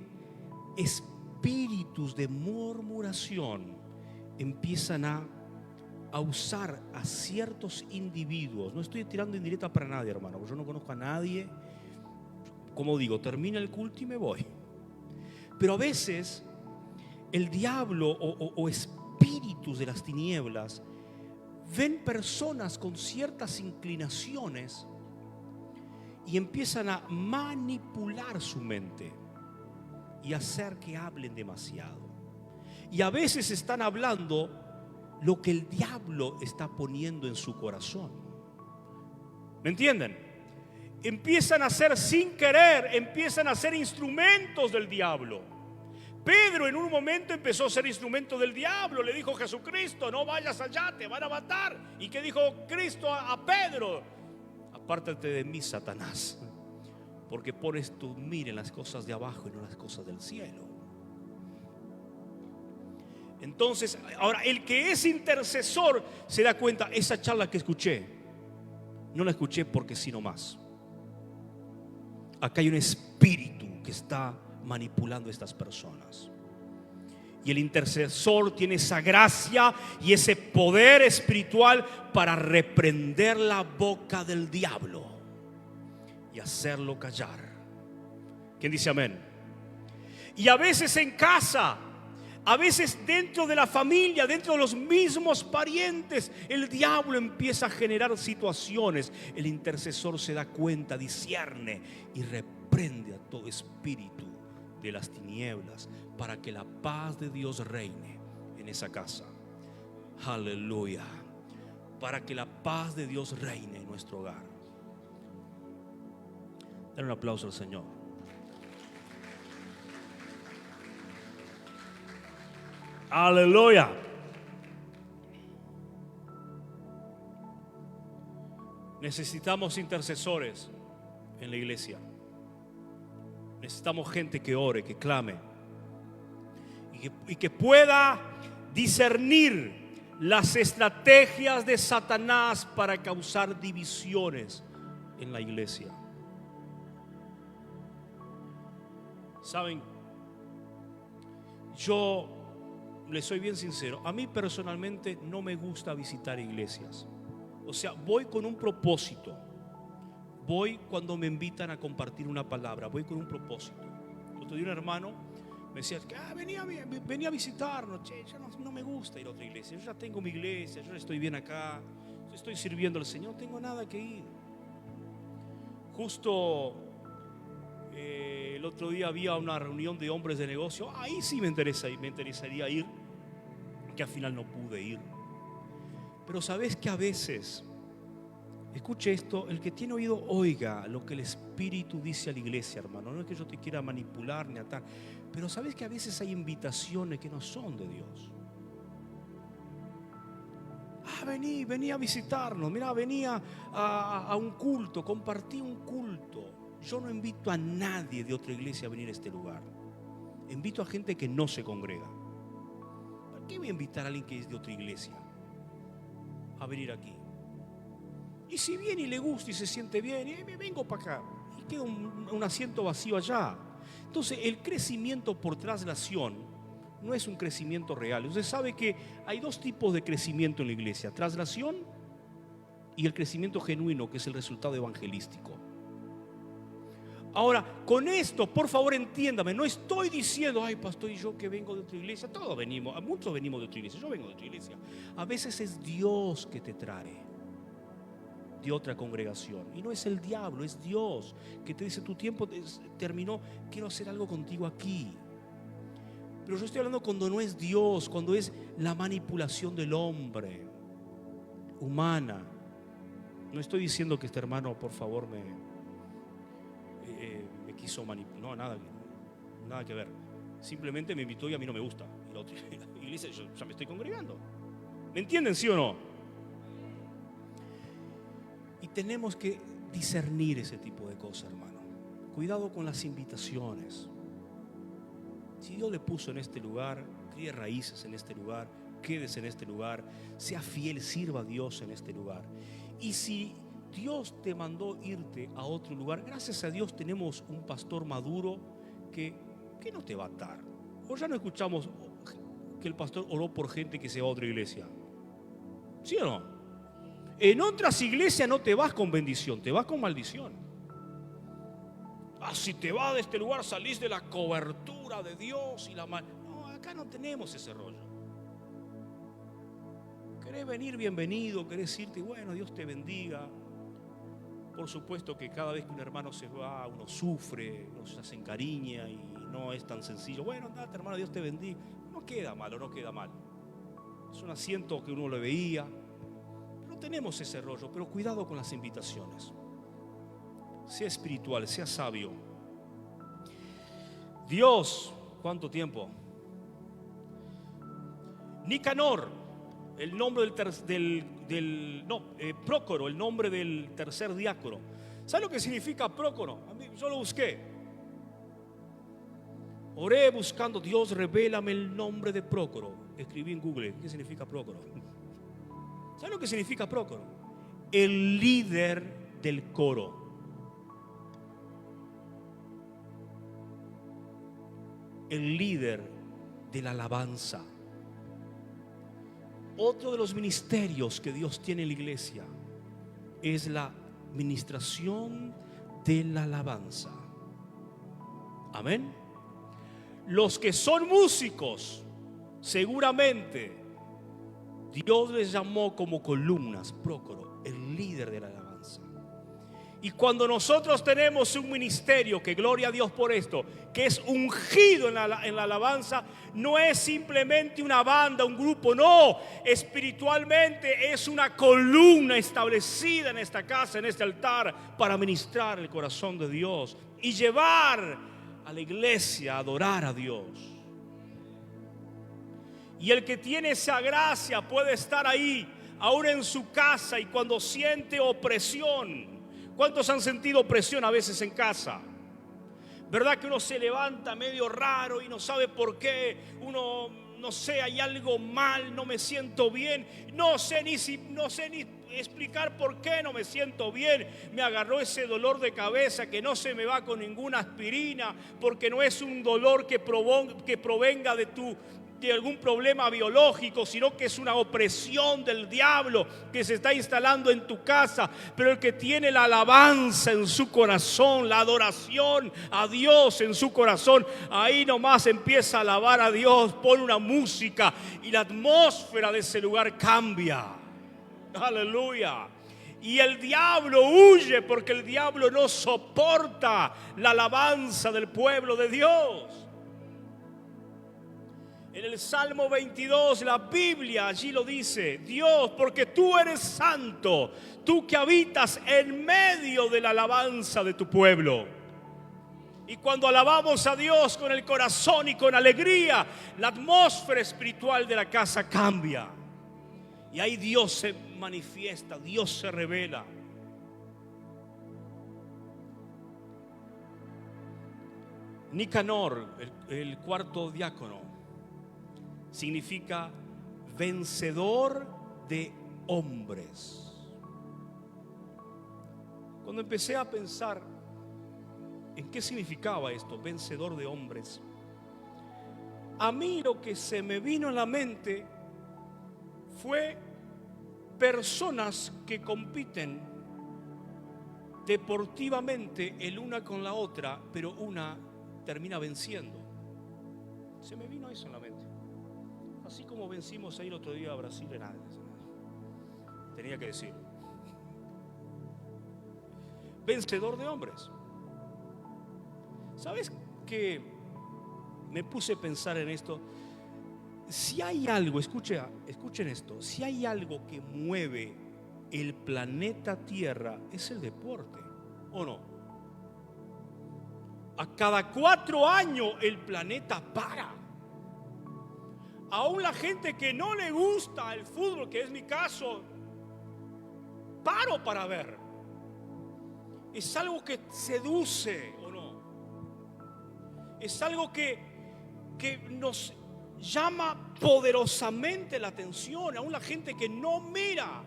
S1: espíritus de murmuración empiezan a usar a ciertos individuos. No estoy tirando indirecta para nadie, hermano, porque yo no conozco a nadie. Como digo, termina el culto y me voy. Pero a veces el diablo o espíritus de las tinieblas ven personas con ciertas inclinaciones y empiezan a manipular su mente y hacer que hablen demasiado. Y a veces están hablando lo que el diablo está poniendo en su corazón. ¿Me entienden? Empiezan a ser sin querer, empiezan a ser instrumentos del diablo. Pedro en un momento empezó a ser instrumento del diablo. Le dijo Jesucristo: no vayas allá, te van a matar. ¿Y qué dijo Cristo a Pedro? apártate de mí, Satanás, porque pones tu mira en las cosas de abajo y no en las cosas del cielo. Entonces, ahora el que es intercesor se da cuenta, esa charla que escuché, no la escuché porque sí nomás. Acá hay un espíritu que está manipulando a estas personas. Y el intercesor tiene esa gracia y ese poder espiritual para reprender la boca del diablo y hacerlo callar. ¿Quién dice amén? Y a veces en casa, a veces dentro de la familia, dentro de los mismos parientes, el diablo empieza a generar situaciones. El intercesor se da cuenta, discierne y reprende a todo espíritu de las tinieblas para que la paz de Dios reine en esa casa. Aleluya. Para que la paz de Dios reine en nuestro hogar. Dale un aplauso al Señor. Aleluya. Necesitamos intercesores en la iglesia. Necesitamos gente que ore, que clame y que pueda discernir las estrategias de Satanás para causar divisiones en la iglesia. Saben, yo les soy bien sincero, a mí personalmente no me gusta visitar iglesias. O sea, voy con un propósito. Voy cuando me invitan a compartir una palabra, voy con un propósito. Otro día un hermano me decía, venía a visitarnos. Che, ya no me gusta ir a otra iglesia. Yo ya tengo mi iglesia, yo estoy bien acá, estoy sirviendo al Señor, no tengo nada que ir. Justo el otro día había una reunión de hombres de negocio. Ahí sí me interesaría ir, que al final no pude ir. Pero sabes que a veces, escuche esto, el que tiene oído oiga lo que el Espíritu dice a la iglesia, hermano. No es que yo te quiera manipular ni atar, pero sabes que a veces hay invitaciones que no son de Dios. Vení a visitarnos. Mira, venía a un culto, compartí un culto. Yo no invito a nadie de otra iglesia a venir a este lugar. Invito a gente que no se congrega. ¿Por qué voy a invitar a alguien que es de otra iglesia a venir aquí? Y si viene y le gusta y se siente bien, me vengo para acá y queda un asiento vacío allá. Entonces el crecimiento por traslación no es un crecimiento real. Usted sabe que hay dos tipos de crecimiento en la iglesia: traslación y el crecimiento genuino, que es el resultado evangelístico. Ahora, con esto, por favor, entiéndame, no estoy diciendo, ay, pastor, y yo que vengo de otra iglesia. Todos venimos, muchos venimos de otra iglesia. Yo vengo de otra iglesia. A veces es Dios que te trae de otra congregación, y no es el diablo, es Dios que te dice, tu tiempo terminó, quiero hacer algo contigo aquí. Pero yo estoy hablando cuando no es Dios, cuando es la manipulación del hombre, humana. No estoy diciendo que este hermano, por favor, me quiso manipular, no, nada que ver. Simplemente me invitó y a mí no me gusta. Y la otra iglesia, yo ya me estoy congregando. ¿Me entienden, sí o no? Y tenemos que discernir ese tipo de cosas, hermano. Cuidado con las invitaciones. Si Dios le puso en este lugar, críe raíces en este lugar, quédese en este lugar, sea fiel, sirva a Dios en este lugar. Y si Dios te mandó irte a otro lugar, gracias a Dios tenemos un pastor maduro que no te va a atar. O ya no escuchamos que el pastor oró por gente que se va a otra iglesia. ¿Sí o no? En otras iglesias no te vas con bendición, te vas con maldición. Si te vas de este lugar salís de la cobertura de Dios y la mal. No, acá no tenemos ese rollo. Querés venir, bienvenido. Querés irte, bueno, Dios te bendiga. Por supuesto que cada vez que un hermano se va, uno sufre, uno se encariña y no es tan sencillo. Bueno, andate, hermano, Dios te bendiga. No queda mal o no queda mal. Es un asiento que uno le veía. No tenemos ese rollo, pero cuidado con las invitaciones. Sea espiritual, sea sabio. Dios, ¿cuánto tiempo? Nicanor el nombre Prócoro, el nombre del tercer diácono. ¿Sabe lo que significa Prócoro? Yo lo busqué. Oré buscando, Dios, revélame el nombre de Prócoro. Escribí en Google, ¿qué significa Prócoro? ¿Sabe lo que significa Prócoro? El líder del coro. El líder de la alabanza. Otro de los ministerios que Dios tiene en la iglesia es la ministración de la alabanza. Amén. Los que son músicos, seguramente Dios les llamó como columnas, Prócoro, el líder de la alabanza. Y cuando nosotros tenemos un ministerio, que gloria a Dios por esto, que es ungido en la alabanza, no es simplemente una banda, un grupo, no, espiritualmente es una columna establecida en esta casa, en este altar, para ministrar el corazón de Dios y llevar a la iglesia a adorar a Dios. Y el que tiene esa gracia puede estar ahí, aún en su casa, y cuando siente opresión. ¿Cuántos han sentido opresión a veces en casa? ¿Verdad que uno se levanta medio raro y no sabe por qué? Uno, no sé, hay algo mal, no me siento bien. No sé ni explicar por qué no me siento bien. Me agarró ese dolor de cabeza que no se me va con ninguna aspirina, porque no es un dolor que provenga de algún problema biológico, sino que es una opresión del diablo que se está instalando en tu casa. Pero el que tiene la alabanza en su corazón, la adoración a Dios en su corazón, ahí nomás empieza a alabar a Dios, pone una música y la atmósfera de ese lugar cambia. Aleluya. Y el diablo huye, porque el diablo no soporta la alabanza del pueblo de Dios. En el Salmo 22, la Biblia allí lo dice: Dios, porque tú eres santo, tú que habitas en medio de la alabanza de tu pueblo. Y cuando alabamos a Dios con el corazón y con alegría, la atmósfera espiritual de la casa cambia. Y ahí Dios se manifiesta, Dios se revela. Nicanor, el cuarto diácono, significa vencedor de hombres. Cuando empecé a pensar en qué significaba esto, vencedor de hombres, a mí lo que se me vino a la mente fue personas que compiten deportivamente el una con la otra, pero una termina venciendo. Se me vino eso en la mente. Así como vencimos ahí el otro día a Brasil en nada. Tenía que decirlo. Vencedor de hombres. ¿Sabes qué? Me puse a pensar en esto. Si hay algo, escuchen esto, si hay algo que mueve el planeta Tierra, es el deporte, ¿o no? A cada 4 años el planeta para. Aún la gente que no le gusta el fútbol, que es mi caso, paro para ver. Es algo que seduce, ¿o no? Es algo que nos llama poderosamente la atención. Aún la gente que no mira.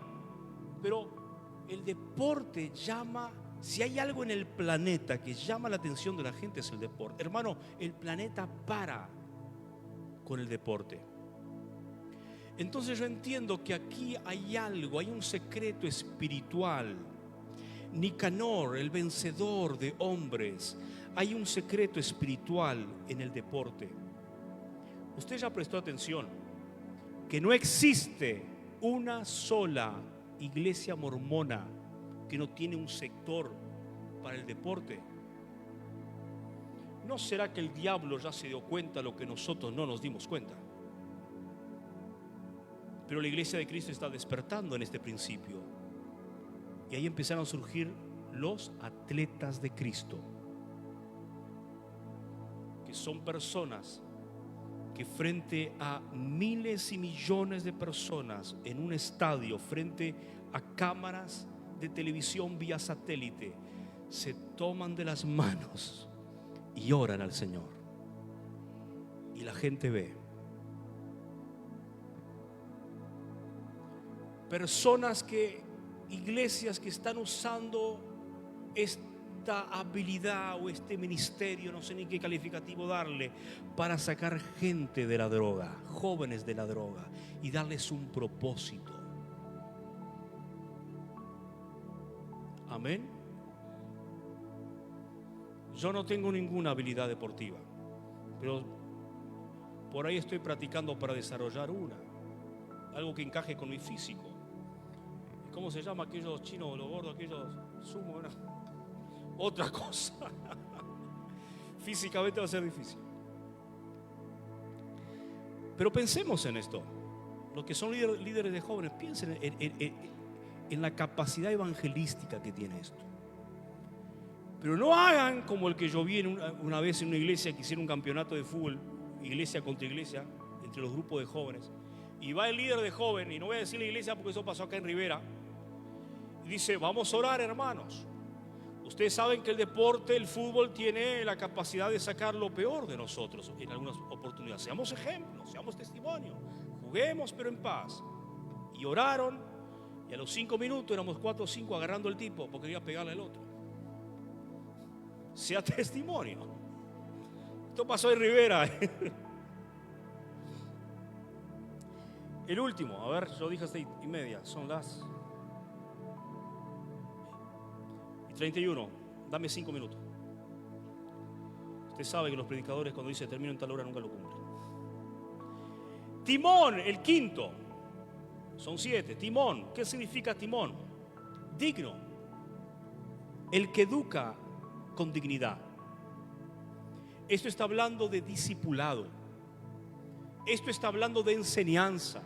S1: Pero el deporte llama. Si hay algo en el planeta que llama la atención de la gente, es el deporte. Hermano, el planeta para con el deporte. Entonces yo entiendo que aquí hay algo, hay un secreto espiritual. Nicanor, el vencedor de hombres, hay un secreto espiritual en el deporte. Usted ya prestó atención que no existe una sola iglesia mormona que no tiene un sector para el deporte. ¿No será que el diablo ya se dio cuenta de lo que nosotros no nos dimos cuenta? Pero la iglesia de Cristo está despertando en este principio. Y ahí empezaron a surgir los atletas de Cristo, que son personas que frente a miles y millones de personas en un estadio, frente a cámaras de televisión vía satélite, se toman de las manos y oran al Señor. Y la gente ve. Iglesias que están usando esta habilidad o este ministerio, no sé ni qué calificativo darle, para sacar gente de la droga, jóvenes de la droga, y darles un propósito. Amén. Yo no tengo ninguna habilidad deportiva, pero por ahí estoy practicando para desarrollar algo que encaje con mi físico. ¿Cómo se llama aquellos chinos, los gordos, aquellos sumo? No. Otra cosa. Físicamente va a ser difícil. Pero pensemos en esto. Los que son líderes de jóvenes, piensen en la capacidad evangelística que tiene esto. Pero no hagan como el que yo vi una vez en una iglesia que hicieron un campeonato de fútbol, iglesia contra iglesia, entre los grupos de jóvenes. Y va el líder de joven, y no voy a decir la iglesia porque eso pasó acá en Rivera, y dice: vamos a orar, hermanos. Ustedes saben que el deporte, el fútbol, tiene la capacidad de sacar lo peor de nosotros en algunas oportunidades. Seamos ejemplos, seamos testimonio, juguemos pero en paz. Y oraron, y a los 5 minutos éramos 4 o 5 agarrando al tipo porque quería pegarle al otro. Sea testimonio. Esto pasó en Rivera. El último, a ver, yo dije 6:30, son las 31, dame 5 minutos. Usted sabe que los predicadores cuando dicen termino en tal hora nunca lo cumplen. Timón, el quinto, son 7. Timón, ¿qué significa timón? Digno, el que educa con dignidad. Esto está hablando de discipulado. Esto está hablando de enseñanza.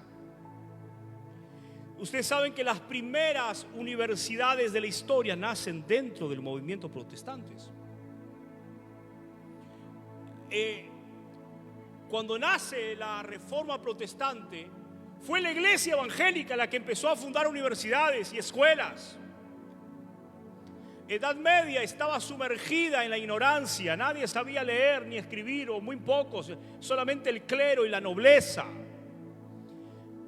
S1: Ustedes saben que las primeras universidades de la historia nacen dentro del movimiento protestante. Cuando nace la Reforma Protestante, fue la iglesia evangélica la que empezó a fundar universidades y escuelas. Edad Media estaba sumergida en la ignorancia, nadie sabía leer ni escribir, o muy pocos, solamente el clero y la nobleza.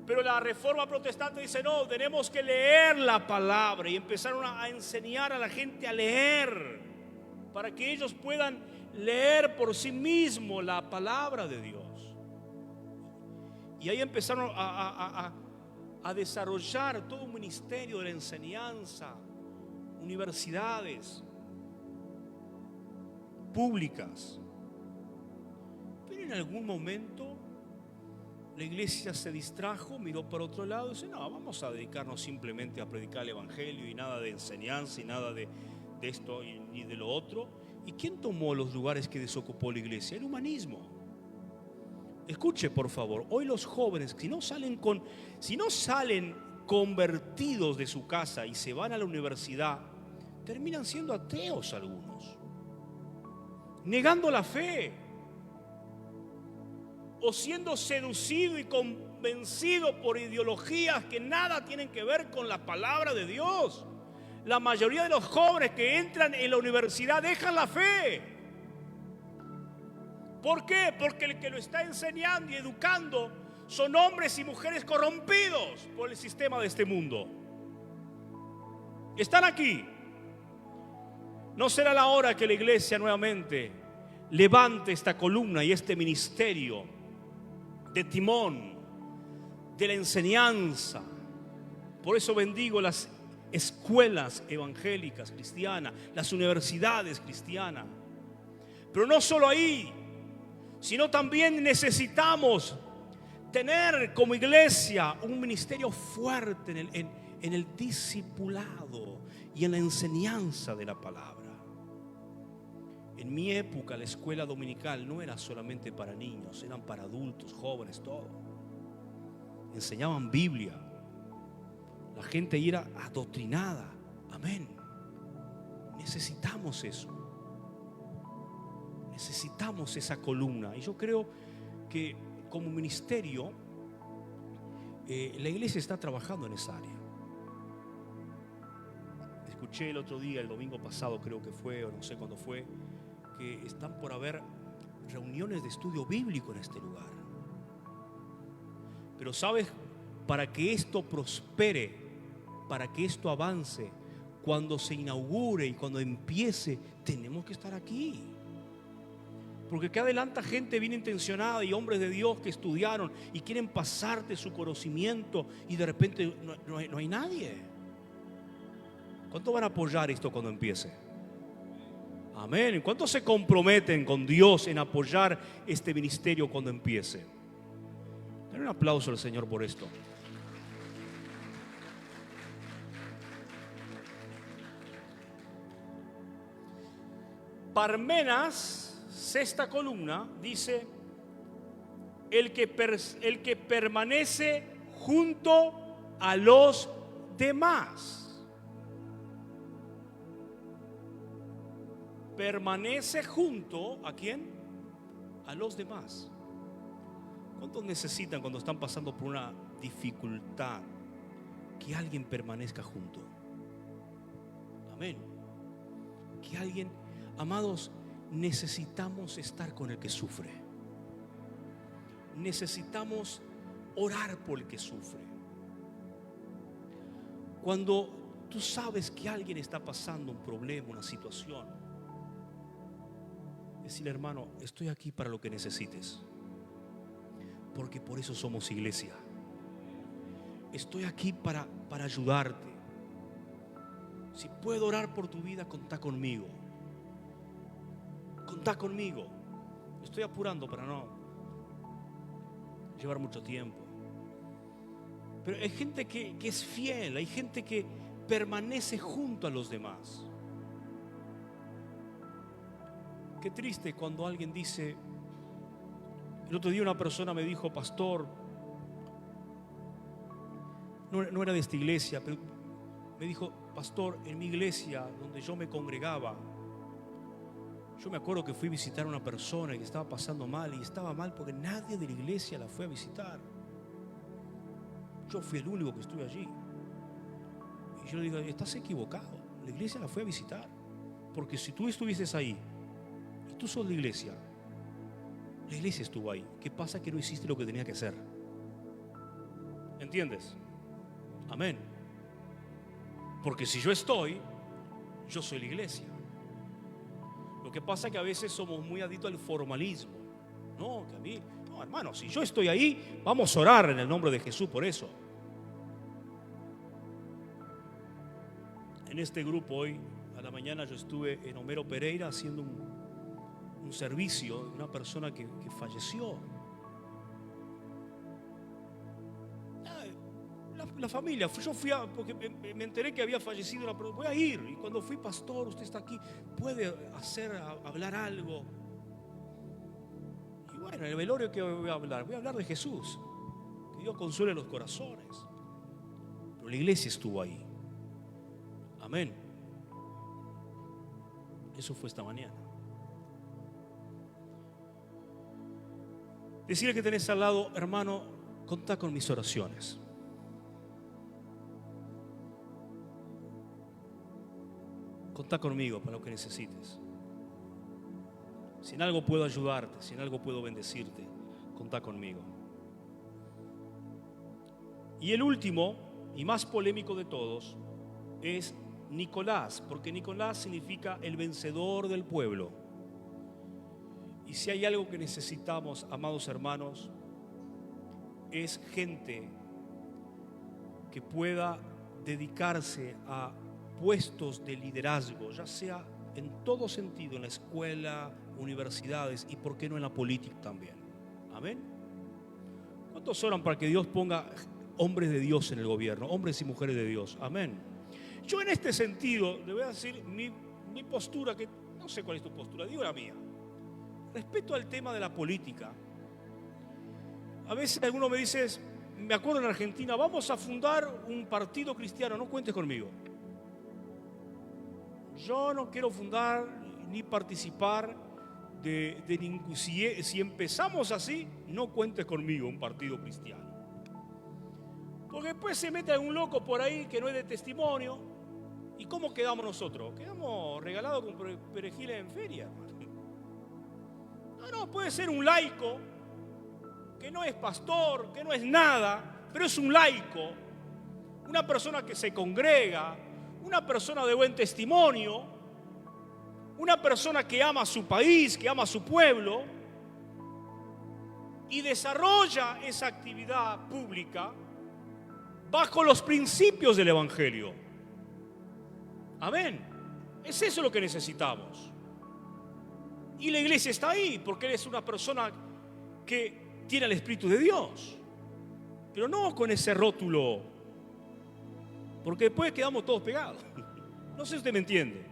S1: Pero la Reforma Protestante dice: no, tenemos que leer la palabra, y empezaron a enseñar a la gente a leer, para que ellos puedan leer por sí mismos la palabra de Dios. Y ahí empezaron a desarrollar todo un ministerio de la enseñanza, universidades públicas. Pero en algún momento la iglesia se distrajo, miró para otro lado y dice: no, vamos a dedicarnos simplemente a predicar el evangelio, y nada de enseñanza y nada de esto ni de lo otro. ¿Y quién tomó los lugares que desocupó la iglesia? El humanismo. Escuche, por favor, hoy los jóvenes, si no salen convertidos de su casa y se van a la universidad, terminan siendo ateos algunos, negando la fe, o siendo seducido y convencido por ideologías que nada tienen que ver con la palabra de Dios. La mayoría de los jóvenes que entran en la universidad dejan la fe. ¿Por qué? Porque el que lo está enseñando y educando son hombres y mujeres corrompidos por el sistema de este mundo. Están aquí. ¿No será la hora que la iglesia nuevamente levante esta columna y este ministerio de timón, de la enseñanza? Por eso bendigo las escuelas evangélicas cristianas, las universidades cristianas. Pero no solo ahí, sino también necesitamos tener como iglesia un ministerio fuerte en el discipulado y en la enseñanza de la palabra. En mi época la escuela dominical no era solamente para niños, eran para adultos, jóvenes, todo. Enseñaban Biblia. La gente era adoctrinada. Amén. Necesitamos eso. Necesitamos esa columna. Y yo creo que como ministerio, la iglesia está trabajando en esa área. Escuché el otro día, el domingo pasado creo que fue, o no sé cuándo fue, que están por haber reuniones de estudio bíblico en este lugar. Pero sabes, para que esto prospere, para que esto avance, cuando se inaugure y cuando empiece, tenemos que estar aquí. Porque acá adelanta gente bien intencionada y hombres de Dios que estudiaron y quieren pasarte su conocimiento, y de repente no hay nadie. ¿Cuánto van a apoyar esto cuando empiece? Amén. ¿Cuántos se comprometen con Dios en apoyar este ministerio cuando empiece? Dale un aplauso al Señor por esto. Parmenas, sexta columna, dice: el que permanece junto a los demás. Permanece junto ¿a quién? A los demás. ¿Cuántos necesitan, cuando están pasando por una dificultad, que alguien permanezca junto? Amén. Que alguien, amados, necesitamos estar con el que sufre. Necesitamos orar por el que sufre. Cuando tú sabes que alguien está pasando un problema, una situación, decirle: hermano, estoy aquí para lo que necesites, porque por eso somos iglesia. Estoy aquí para ayudarte. Si puedo orar por tu vida, contá conmigo. Contá conmigo. Estoy apurando para no llevar mucho tiempo. Pero hay gente que es fiel, hay gente que permanece junto a los demás. Qué triste cuando alguien dice. El otro día una persona me dijo: pastor, no era de esta iglesia, pero me dijo: pastor, en mi iglesia donde yo me congregaba, yo me acuerdo que fui a visitar a una persona que estaba pasando mal, y estaba mal porque nadie de la iglesia la fue a visitar. Yo fui el único que estuve allí. Y yo le digo: estás equivocado, la iglesia la fue a visitar. Porque si tú estuvieses ahí, tú sos la iglesia estuvo ahí. ¿Qué pasa? Que no hiciste lo que tenía que hacer. ¿Entiendes? Amén. Porque si yo estoy, yo soy la iglesia. Lo que pasa es que a veces somos muy adictos al formalismo. No, que a mí, no, hermano, si yo estoy ahí, vamos a orar en el nombre de Jesús por eso. En este grupo hoy a la mañana yo estuve en Homero Pereira haciendo un servicio de una persona que falleció. La familia, yo fui porque me enteré que había fallecido una persona. Voy a ir, y cuando fui: pastor, usted está aquí, puede hablar algo. Y bueno, en el velorio, ¿qué voy a hablar? Voy a hablar de Jesús, que Dios consuele los corazones. Pero la iglesia estuvo ahí. Amén. Eso fue esta mañana. Decirle que tenés al lado: hermano, contá con mis oraciones. Contá conmigo para lo que necesites. Si en algo puedo ayudarte, si en algo puedo bendecirte, contá conmigo. Y el último y más polémico de todos es Nicolás, porque Nicolás significa el vencedor del pueblo. Y si hay algo que necesitamos, amados hermanos, es gente que pueda dedicarse a puestos de liderazgo, ya sea en todo sentido, en la escuela, universidades y por qué no en la política también. Amén. ¿Cuántos oran para que Dios ponga hombres de Dios en el gobierno, hombres y mujeres de Dios? Amén. Yo en este sentido le voy a decir mi postura, que no sé cuál es tu postura, digo la mía. Respecto al tema de la política, a veces alguno me dice, me acuerdo en Argentina, vamos a fundar un partido cristiano, no cuentes conmigo. Yo no quiero fundar ni participar si empezamos así, no cuentes conmigo, un partido cristiano. Porque después se mete algún loco por ahí que no es de testimonio. ¿Y cómo quedamos nosotros? Quedamos regalados con perejiles en feria. No, puede ser un laico que no es pastor, que no es nada, pero es un laico, una persona que se congrega, una persona de buen testimonio, una persona que ama a su país, que ama a su pueblo y desarrolla esa actividad pública bajo los principios del Evangelio. Amén. Es eso lo que necesitamos. Y la iglesia está ahí porque él es una persona que tiene el Espíritu de Dios, pero no con ese rótulo, porque después quedamos todos pegados. No sé si usted me entiende.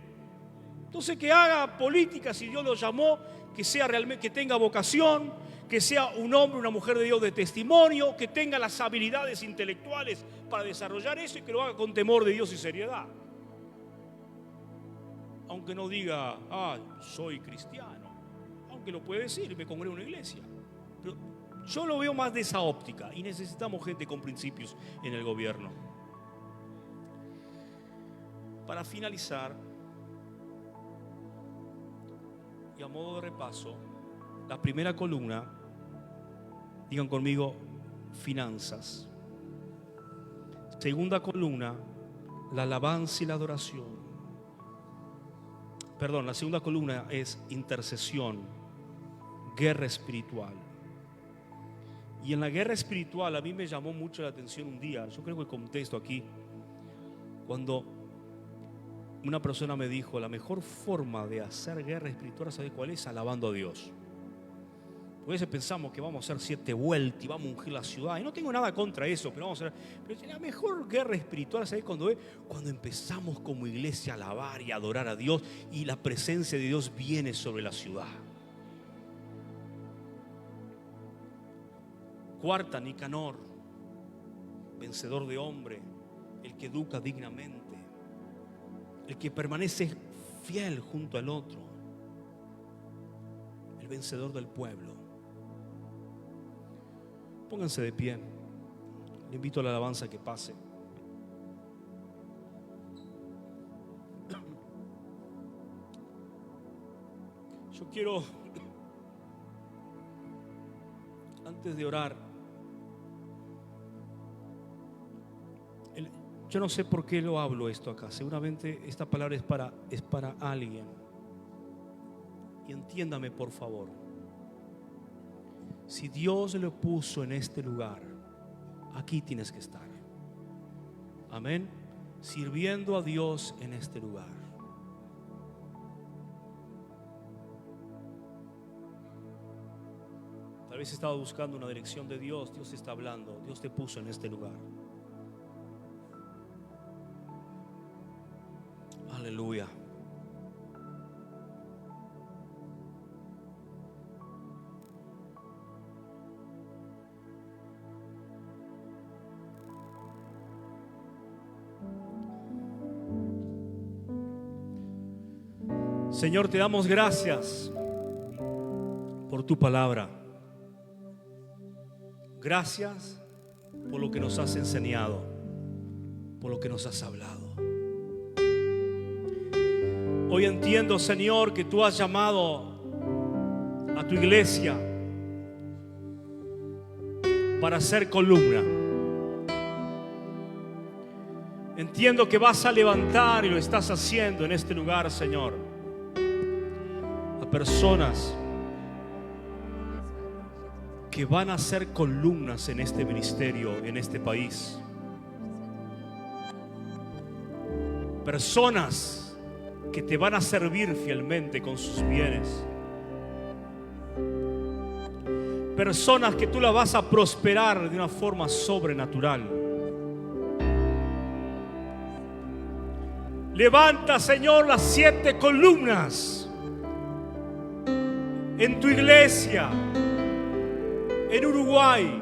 S1: Entonces, que haga política si Dios lo llamó, que sea realmente, que tenga vocación, que sea un hombre, una mujer de Dios de testimonio, que tenga las habilidades intelectuales para desarrollar eso y que lo haga con temor de Dios y seriedad. Aunque no diga, soy cristiano, aunque lo puede decir, me congrego en una iglesia. Pero yo lo veo más de esa óptica y necesitamos gente con principios en el gobierno. Para finalizar, y a modo de repaso, la primera columna, digan conmigo, finanzas. Segunda columna, la alabanza y la adoración. Perdón, la segunda columna es intercesión, guerra espiritual. Y en la guerra espiritual a mí me llamó mucho la atención un día, yo creo que el contexto aquí, cuando una persona me dijo, la mejor forma de hacer guerra espiritual, ¿sabes cuál es? Alabando a Dios. A veces pensamos que vamos a hacer 7 vueltas y vamos a ungir la ciudad. Y no tengo nada contra eso, pero vamos a hacer. Pero la mejor guerra espiritual, ¿sabes cuándo es? Cuando empezamos como iglesia a alabar y a adorar a Dios y la presencia de Dios viene sobre la ciudad. Cuarta, Nicanor, vencedor de hombre, el que educa dignamente, el que permanece fiel junto al otro, el vencedor del pueblo. Pónganse de pie. Le invito a la alabanza que pase. Yo quiero, antes de orar, yo no sé por qué lo hablo esto acá. Seguramente esta palabra es para alguien. Y entiéndame, por favor. Si Dios lo puso en este lugar, aquí tienes que estar. Amén. Sirviendo a Dios en este lugar. Tal vez estaba buscando una dirección de Dios. Dios te está hablando. Dios te puso en este lugar. Aleluya. Señor, te damos gracias por tu palabra. Gracias por lo que nos has enseñado, por lo que nos has hablado. Hoy entiendo, Señor, que tú has llamado a tu iglesia para ser columna. Entiendo que vas a levantar, y lo estás haciendo en este lugar, Señor, a personas que van a ser columnas en este ministerio, en este país. Personas que te van a servir fielmente con sus bienes. Personas que tú las vas a prosperar de una forma sobrenatural. Levanta, Señor, las 7 columnas en tu iglesia, en Uruguay,